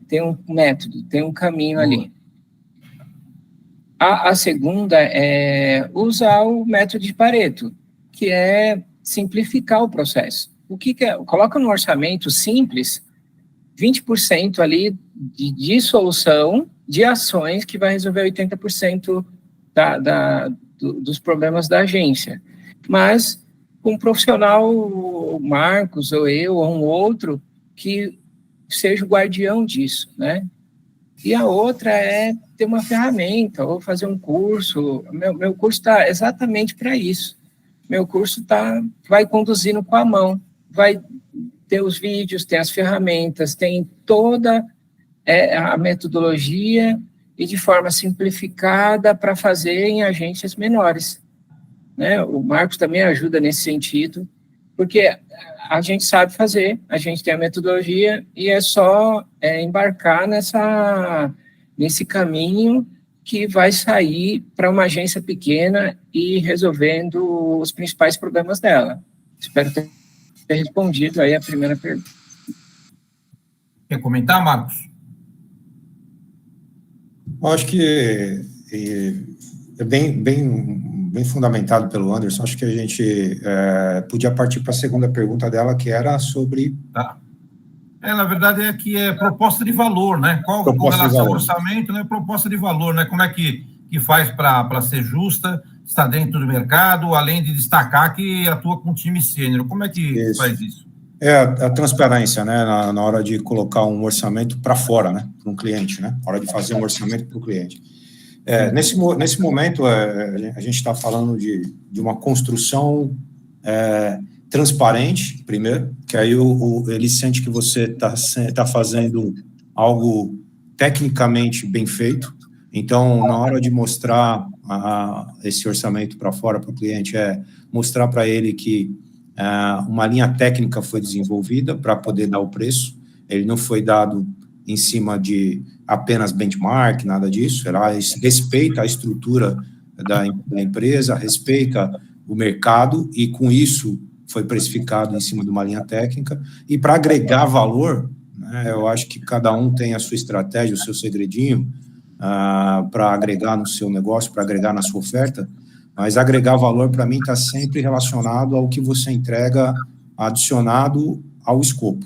tem um método, tem um caminho ali. A segunda é usar o método de Pareto, que é simplificar o processo. O que é? Coloca no orçamento simples 20% ali de solução de ações que vai resolver 80% dos problemas da agência. Mas um profissional, o Marcos, ou eu, ou um outro, que seja o guardião disso, né? E a outra é ter uma ferramenta ou fazer um curso. Meu curso está exatamente para isso. Meu curso vai conduzindo com a mão, vai ter os vídeos, tem as ferramentas, tem toda a metodologia e de forma simplificada para fazer em agências menores, né? O Marcos também ajuda nesse sentido, porque a gente sabe fazer, a gente tem a metodologia e é só embarcar nesse caminho que vai sair para uma agência pequena e resolvendo os principais problemas dela. Espero ter respondido aí a primeira pergunta. Quer comentar, Marcos? Eu acho que é bem fundamentado pelo Anderson. Acho que a gente podia partir para a segunda pergunta dela, que era sobre... Tá. Na verdade, é que é proposta de valor, né? Qual, com relação ao orçamento, né? Proposta de valor, né? Como é que faz para ser justa, está dentro do mercado, além de destacar que atua com time sênior. Como é que faz isso? A transparência, né? Na hora de colocar um orçamento para fora, né? Para um cliente, né? Na hora de fazer um orçamento para o cliente. Nesse momento, a gente está falando de uma construção transparente, primeiro, que aí ele sente que você está fazendo algo tecnicamente bem feito. Então, na hora de mostrar esse orçamento para fora para o cliente, mostrar para ele que uma linha técnica foi desenvolvida para poder dar o preço. Ele não foi dado em cima de apenas benchmark, nada disso. Ela respeita a estrutura da empresa, respeita o mercado e, com isso, foi precificado em cima de uma linha técnica. E para agregar valor, né, eu acho que cada um tem a sua estratégia, o seu segredinho para agregar no seu negócio, para agregar na sua oferta, mas agregar valor, para mim, está sempre relacionado ao que você entrega adicionado ao escopo.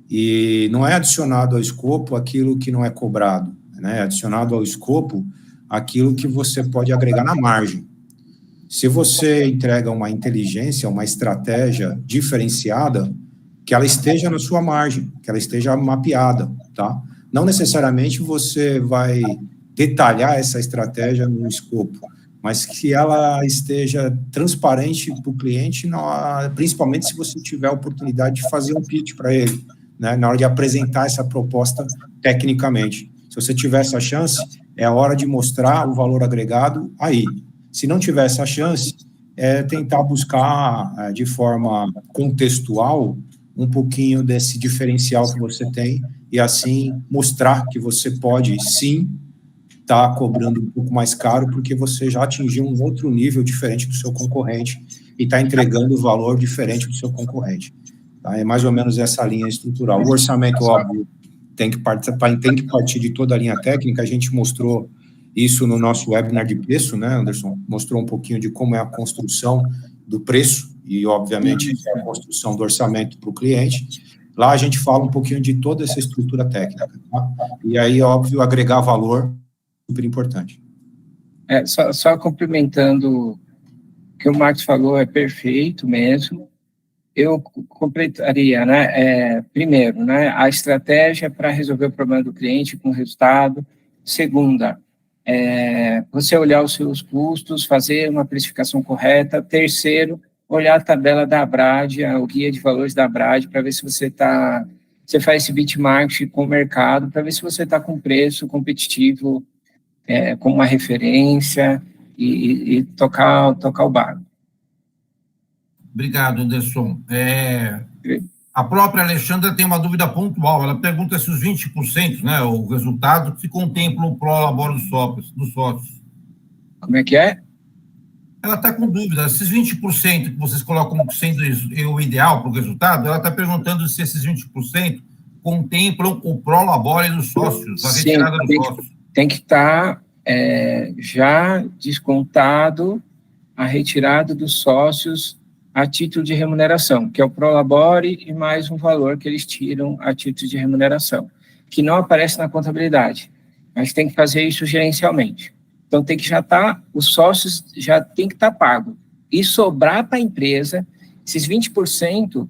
E não é adicionado ao escopo aquilo que não é cobrado, né? É adicionado ao escopo aquilo que você pode agregar na margem. Se você entrega uma inteligência, uma estratégia diferenciada, que ela esteja na sua margem, que ela esteja mapeada, tá? Não necessariamente você vai detalhar essa estratégia no escopo, mas que ela esteja transparente para o cliente, principalmente se você tiver a oportunidade de fazer um pitch para ele, né, na hora de apresentar essa proposta tecnicamente. Se você tiver essa chance, é a hora de mostrar o valor agregado aí. Se não tiver essa chance, tentar buscar de forma contextual um pouquinho desse diferencial que você tem e assim mostrar que você pode sim estar cobrando um pouco mais caro porque você já atingiu um outro nível diferente do seu concorrente e está entregando valor diferente do seu concorrente. Tá? É mais ou menos essa linha estrutural. O orçamento, óbvio, tem que partir de toda a linha técnica. A gente mostrou isso no nosso webinar de preço, né, Anderson? Mostrou um pouquinho de como é a construção do preço e, obviamente, a construção do orçamento para o cliente. Lá a gente fala um pouquinho de toda essa estrutura técnica. Tá? E aí, óbvio, agregar valor, super importante. Só complementando o que o Marcos falou, é perfeito mesmo. Eu completaria, né, primeiro, né, a estratégia para resolver o problema do cliente com resultado. Segunda, você olhar os seus custos, fazer uma precificação correta. Terceiro, olhar a tabela da Abrad, o guia de valores da Abrad, para ver se você faz esse benchmark com o mercado, para ver se você está com preço competitivo, como uma referência e tocar o barco. Obrigado, Anderson. A própria Alexandra tem uma dúvida pontual. Ela pergunta se os 20%, né, o resultado, se contempla o pró-labore dos sócios. Como é que é? Ela está com dúvida. Esses 20% que vocês colocam como sendo o ideal para o resultado, ela está perguntando se esses 20% contemplam o pró-labore dos sócios, a retirada dos sócios. Tem que estar já descontado a retirada dos sócios a título de remuneração, que é o pró-labore e mais um valor que eles tiram a título de remuneração, que não aparece na contabilidade, mas tem que fazer isso gerencialmente. Então, tem que os sócios já tem que estar pago. E sobrar para a empresa, esses 20%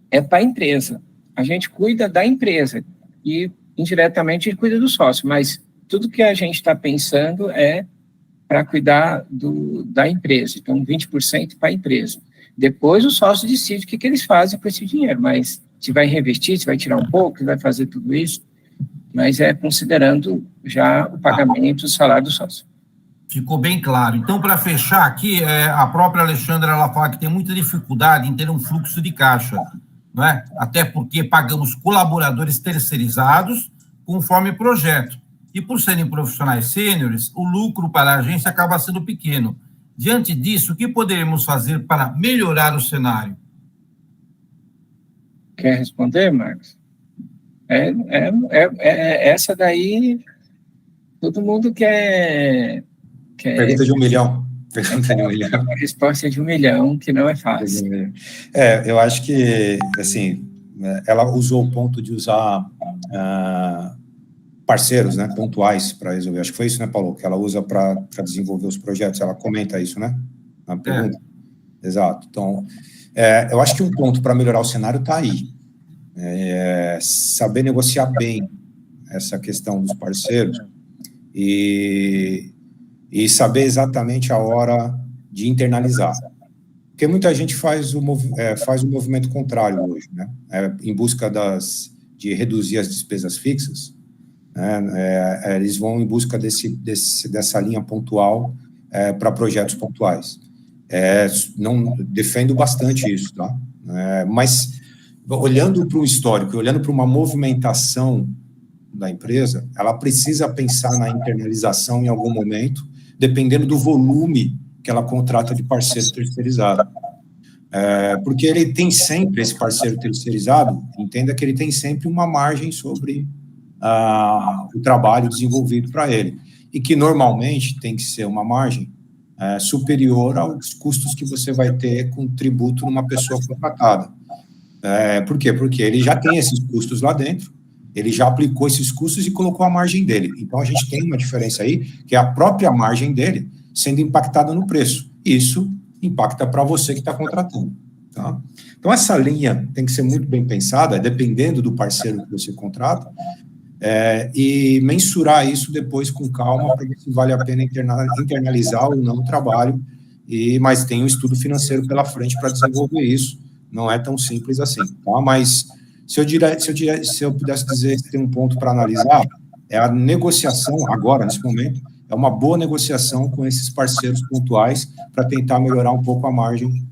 é para a empresa. A gente cuida da empresa. E indiretamente ele cuida do sócio, mas tudo que a gente está pensando é para cuidar da empresa, então 20% para a empresa. Depois o sócio decide o que eles fazem com esse dinheiro, mas se vai reinvestir, se vai tirar um pouco, se vai fazer tudo isso, mas é considerando já o pagamento do salário do sócio. Ficou bem claro. Então, para fechar aqui, a própria Alexandra, ela fala que tem muita dificuldade em ter um fluxo de caixa, não é? Até porque pagamos colaboradores terceirizados conforme projeto. E por serem profissionais sêniores, o lucro para a agência acaba sendo pequeno. Diante disso, o que poderemos fazer para melhorar o cenário? Quer responder, Marcos? Essa daí, todo mundo quer... Pergunta de 1 milhão. Pergunta de 1 milhão. A resposta é de 1 milhão, que não é fácil. Eu acho que, assim, ela usou o ponto de usar parceiros, né, pontuais para resolver. Acho que foi isso, né, Paulo, que ela usa para desenvolver os projetos. Ela comenta isso, né, na pergunta. Exato. Então, eu acho que um ponto para melhorar o cenário está aí. Saber negociar bem essa questão dos parceiros e saber exatamente a hora de internalizar. Porque muita gente faz o movimento contrário hoje, né? Em busca de reduzir as despesas fixas, né? Eles vão em busca dessa linha pontual para projetos pontuais. Não defendo bastante isso, tá? Mas olhando para o histórico, olhando para uma movimentação da empresa, ela precisa pensar na internalização em algum momento, dependendo do volume que ela contrata de parceiro terceirizado. Porque ele tem sempre, esse parceiro terceirizado, entenda que ele tem sempre uma margem sobre o trabalho desenvolvido para ele, e que normalmente tem que ser uma margem superior aos custos que você vai ter com tributo numa pessoa contratada. Por quê? Porque ele já tem esses custos lá dentro, ele já aplicou esses custos e colocou a margem dele. Então, a gente tem uma diferença aí, que é a própria margem dele sendo impactada no preço. Isso impacta para você que está contratando. Tá? Então, essa linha tem que ser muito bem pensada, dependendo do parceiro que você contrata, e mensurar isso depois com calma, para ver se vale a pena internalizar ou não o trabalho, mas tem um estudo financeiro pela frente para desenvolver isso. Não é tão simples assim, tá? Mas se eu pudesse dizer que tem um ponto para analisar, é a negociação, agora, nesse momento, é uma boa negociação com esses parceiros pontuais para tentar melhorar um pouco a margem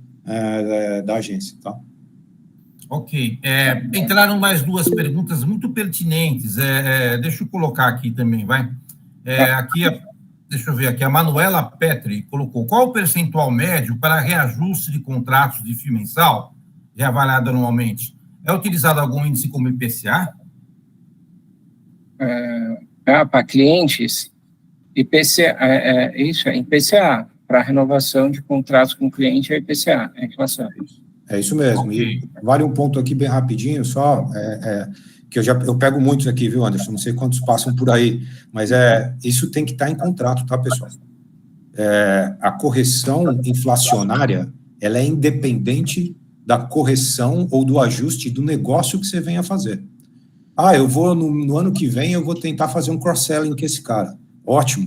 da agência, tá? Ok. Entraram mais 2 perguntas muito pertinentes. Deixa eu colocar aqui também, vai. Deixa eu ver aqui. A Manuela Petri colocou: qual o percentual médio para reajuste de contratos de FII mensal, reavaliado anualmente? É utilizado algum índice como IPCA? Para clientes, IPCA, isso é IPCA. Para renovação de contratos com cliente é IPCA, é inflação. É isso mesmo. Okay. E vale um ponto aqui bem rapidinho, só, que eu pego muitos aqui, viu, Anderson? Não sei quantos passam por aí, mas isso tem que estar em contrato, tá, pessoal? A correção inflacionária, ela é independente da correção ou do ajuste do negócio que você venha fazer. Eu vou, no ano que vem, eu vou tentar fazer um cross-selling com esse cara. Ótimo,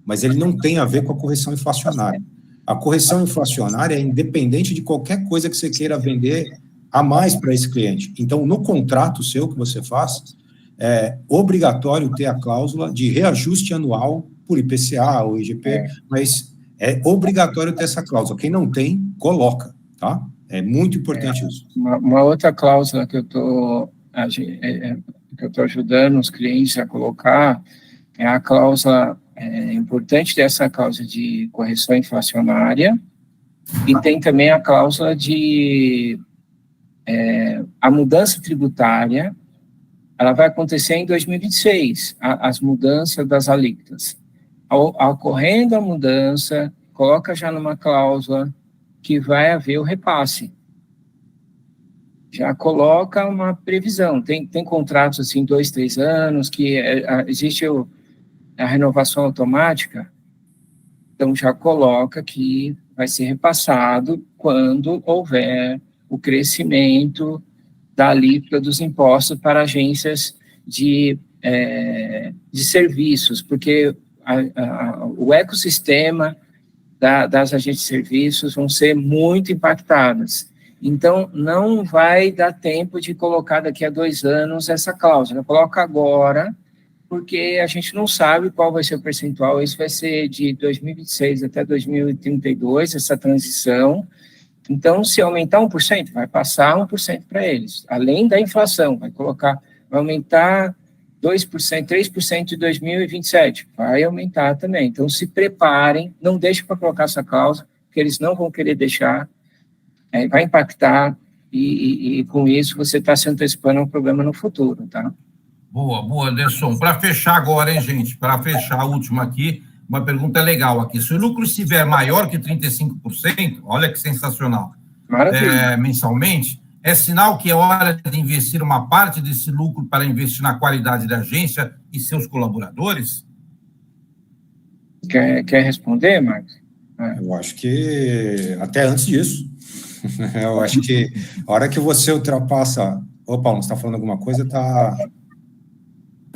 mas ele não tem a ver com a correção inflacionária. A correção inflacionária é independente de qualquer coisa que você queira vender a mais para esse cliente. Então, no contrato seu que você faz, é obrigatório ter a cláusula de reajuste anual por IPCA ou IGP, mas é obrigatório ter essa cláusula. Quem não tem, coloca, tá? É muito importante isso. Uma outra cláusula que eu estou ajudando os clientes a colocar é a cláusula, importante dessa cláusula de correção inflacionária, e tem também a cláusula de a mudança tributária, ela vai acontecer em 2026, as mudanças das alíquotas. Ocorrendo a mudança, coloca já numa cláusula que vai haver o repasse. Já coloca uma previsão. Tem contratos assim, 2, 3 anos, que existe a renovação automática, então já coloca que vai ser repassado quando houver o crescimento da alíquota dos impostos para agências de de serviços, porque o ecossistema das agências de serviços vão ser muito impactadas. Então, não vai dar tempo de colocar daqui a 2 anos essa cláusula. Coloca agora, porque a gente não sabe qual vai ser o percentual. Isso vai ser de 2026 até 2032, essa transição. Então, se aumentar 1%, vai passar 1% para eles, além da inflação, vai aumentar 2%, 3% de 2027, vai aumentar também. Então, se preparem, não deixem para colocar essa cláusula, porque eles não vão querer deixar, vai impactar, e com isso você está se antecipando a um problema no futuro, tá? Boa, Anderson. Para fechar agora, hein, gente? Para fechar a última aqui, uma pergunta legal aqui. Se o lucro estiver maior que 35%, olha que sensacional, mensalmente, é sinal que é hora de investir uma parte desse lucro para investir na qualidade da agência e seus colaboradores? Quer responder, Marcos? Eu acho que até antes disso. Eu acho que a hora que você ultrapassa... Ô, Paulo, você está falando alguma coisa? Tá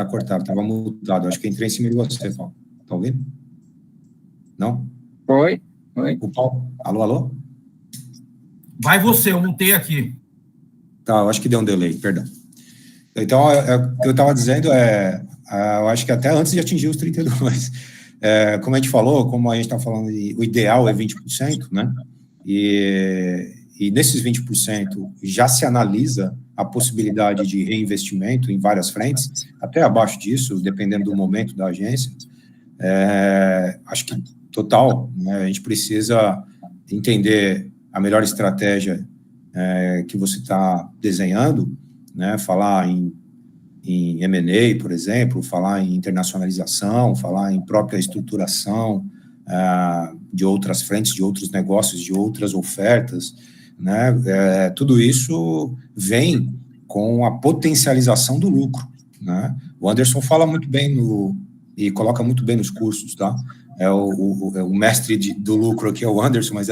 cortado, estava mudado. Acho que entrei em cima de você, Paulo. Está ouvindo? Não? Oi. O Paulo? Alô? Vai você, eu mutei aqui. Tá, eu acho que deu um delay, perdão. Então, o que eu estava dizendo eu acho que até antes de atingir os 32%. Como a gente falou, como a gente está falando, o ideal é 20%, né? E nesses 20% já se analisa a possibilidade de reinvestimento em várias frentes, até abaixo disso, dependendo do momento da agência. Acho que total, né, a gente precisa entender a melhor estratégia que você está desenhando, né, falar em M&A, por exemplo, falar em internacionalização, falar em própria estruturação de outras frentes, de outros negócios, de outras ofertas, né? Tudo isso vem com a potencialização do lucro, né? O Anderson fala muito bem e coloca muito bem nos cursos, tá? O mestre do lucro aqui é o Anderson, mas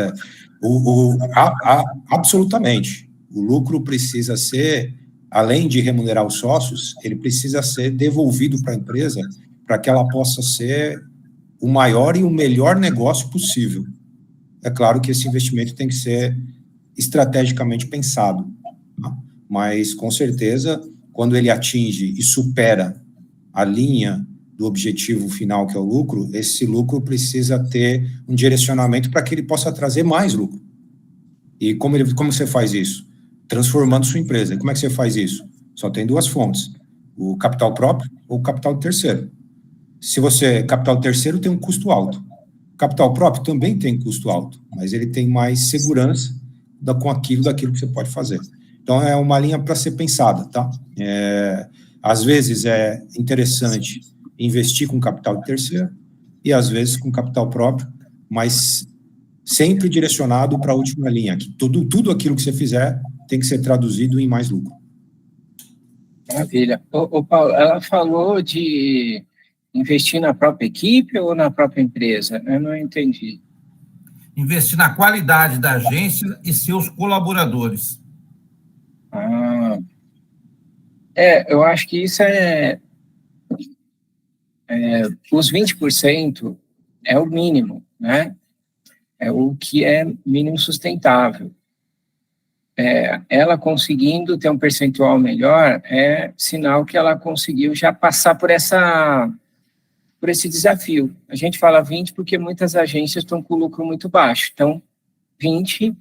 absolutamente. O lucro precisa ser, além de remunerar os sócios, ele precisa ser devolvido para a empresa para que ela possa ser o maior e o melhor negócio possível. É claro que esse investimento tem que ser estrategicamente pensado, tá? Mas, com certeza, quando ele atinge e supera a linha do objetivo final, que é o lucro, esse lucro precisa ter um direcionamento para que ele possa trazer mais lucro. E como você faz isso? Transformando sua empresa. E como é que você faz isso? Só tem 2 fontes, o capital próprio ou o capital terceiro. Se você, capital terceiro tem um custo alto. Capital próprio também tem custo alto, mas ele tem mais segurança com daquilo que você pode fazer. Então, é uma linha para ser pensada, tá? Às vezes é interessante investir com capital terceiro e, às vezes, com capital próprio, mas sempre direcionado para a última linha, que tudo aquilo que você fizer tem que ser traduzido em mais lucro. Maravilha. Ô, Paulo, ela falou de investir na própria equipe ou na própria empresa? Eu não entendi. Investir na qualidade da agência e seus colaboradores. Eu acho que isso os 20% é o mínimo, né? É o que é mínimo sustentável. Ela conseguindo ter um percentual melhor é sinal que ela conseguiu já passar por esse desafio. A gente fala 20 porque muitas agências estão com lucro muito baixo. Então, 20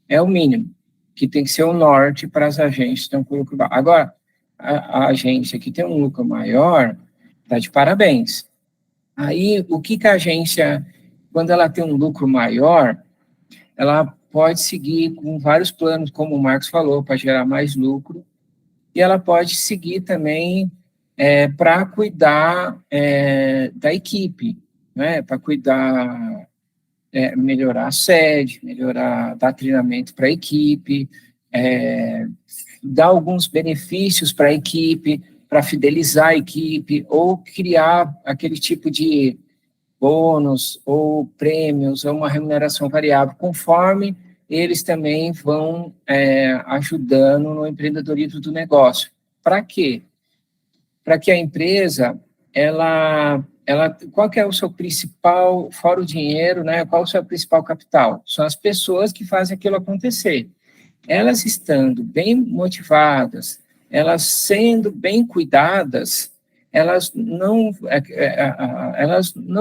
é o mínimo, que tem que ser o norte para as agências que estão com lucro baixo. Agora, a agência que tem um lucro maior, está de parabéns. Aí, o que a agência, quando ela tem um lucro maior, ela pode seguir com vários planos, como o Marcos falou, para gerar mais lucro, e ela pode seguir também para cuidar da equipe, né? Para cuidar, melhorar a sede, dar treinamento para a equipe, dar alguns benefícios para a equipe, para fidelizar a equipe, ou criar aquele tipo de bônus, ou prêmios, ou uma remuneração variável, conforme eles também vão ajudando no empreendedorismo do negócio. Para quê? para que a empresa, qual que é o seu principal, fora o dinheiro, né? Qual o seu principal capital? São as pessoas que fazem aquilo acontecer. Elas estando bem motivadas, elas sendo bem cuidadas, elas não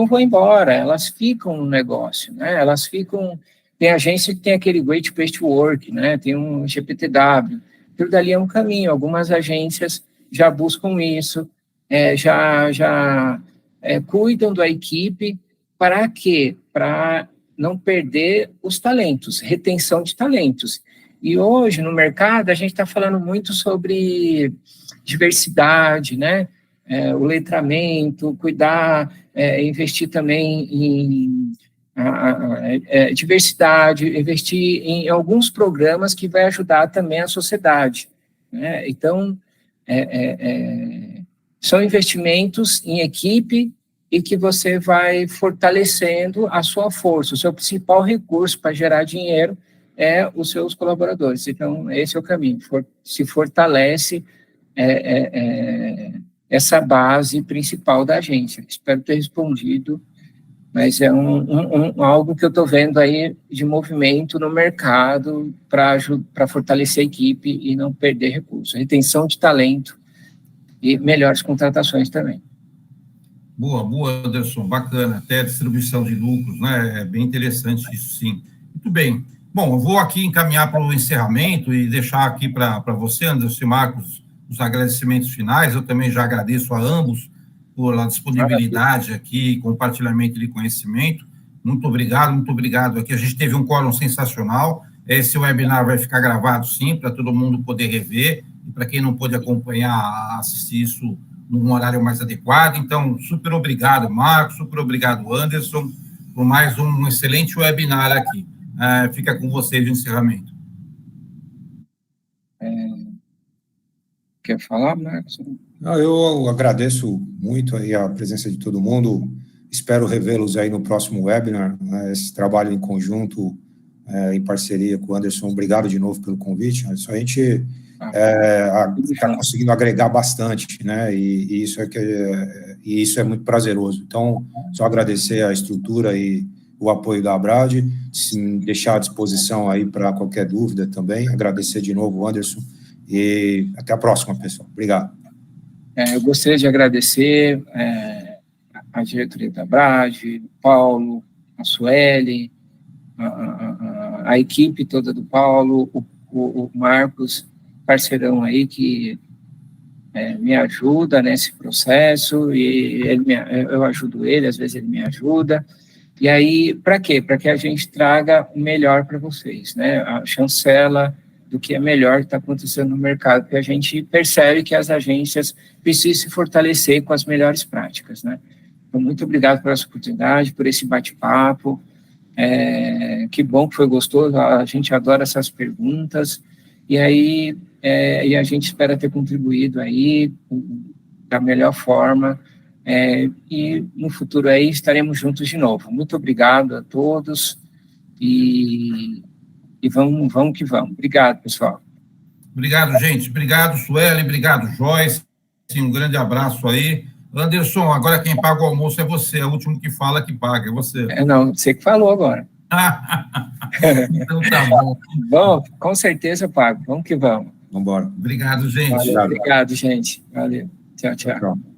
vão embora, elas ficam no negócio, né? Elas ficam. Tem agência que tem aquele Great Place to Work, né? Tem um GPTW. Aquilo dali é um caminho. Algumas agências já buscam isso, cuidam da equipe. Para quê? Para não perder os talentos, retenção de talentos. E hoje, no mercado, a gente está falando muito sobre diversidade, né? O letramento, cuidar, investir também em diversidade, investir em alguns programas que vai ajudar também a sociedade, né? Então, são investimentos em equipe e que você vai fortalecendo a sua força. O seu principal recurso para gerar dinheiro é os seus colaboradores. Então, esse é o caminho. Se fortalece essa base principal da agência. Espero ter respondido, mas é algo que eu estou vendo aí de movimento no mercado para fortalecer a equipe e não perder recursos. Retenção de talento e melhores contratações também. Boa, Anderson, bacana. Até a distribuição de lucros, né? É bem interessante isso, sim. Muito bem. Bom, eu vou aqui encaminhar para o encerramento e deixar aqui para você, Anderson e Marcos, os agradecimentos finais. Eu também já agradeço a ambos por a disponibilidade aqui, compartilhamento de conhecimento. Muito obrigado. Aqui a gente teve um quórum sensacional. Esse webinar vai ficar gravado, sim, para todo mundo poder rever, e para quem não pôde acompanhar, assistir isso num horário mais adequado. Então, super obrigado, Marcos, super obrigado, Anderson, por mais um excelente webinar aqui. Fica com vocês o encerramento. Quer falar, Marcos? Eu agradeço muito aí a presença de todo mundo. Espero revê-los aí no próximo webinar, né? Esse trabalho em conjunto, em parceria com o Anderson. Obrigado de novo pelo convite. A gente está conseguindo agregar bastante, né? E isso é muito prazeroso. Então, só agradecer a estrutura e o apoio da Abrad, deixar à disposição aí para qualquer dúvida também. Agradecer de novo, Anderson, e até a próxima, pessoal. Obrigado. Eu gostaria de agradecer a diretoria da Abrad, o Paulo, a Sueli, a equipe toda do Paulo, o Marcos, parceirão aí que me ajuda nesse processo, e eu ajudo ele, às vezes ele me ajuda. E aí, para quê? Para que a gente traga o melhor para vocês, né? A chancela do que é melhor que está acontecendo no mercado, porque a gente percebe que as agências precisam se fortalecer com as melhores práticas, né? Então, muito obrigado por essa oportunidade, por esse bate-papo. Que bom que foi gostoso, a gente adora essas perguntas. E aí, e a gente espera ter contribuído aí da melhor forma. E no futuro aí estaremos juntos de novo. Muito obrigado a todos e vamos que vamos. Obrigado, pessoal. Obrigado, gente. Obrigado, Sueli. Obrigado, Joyce. Um grande abraço aí. Anderson, agora quem paga o almoço é você. É o último que fala que paga, é você. Não, você que falou agora. Então tá bom. Bom, com certeza eu pago. Vamos que vamos. Vamos embora. Obrigado, gente. Valeu, obrigado, gente. Valeu. Tchau. Tchau.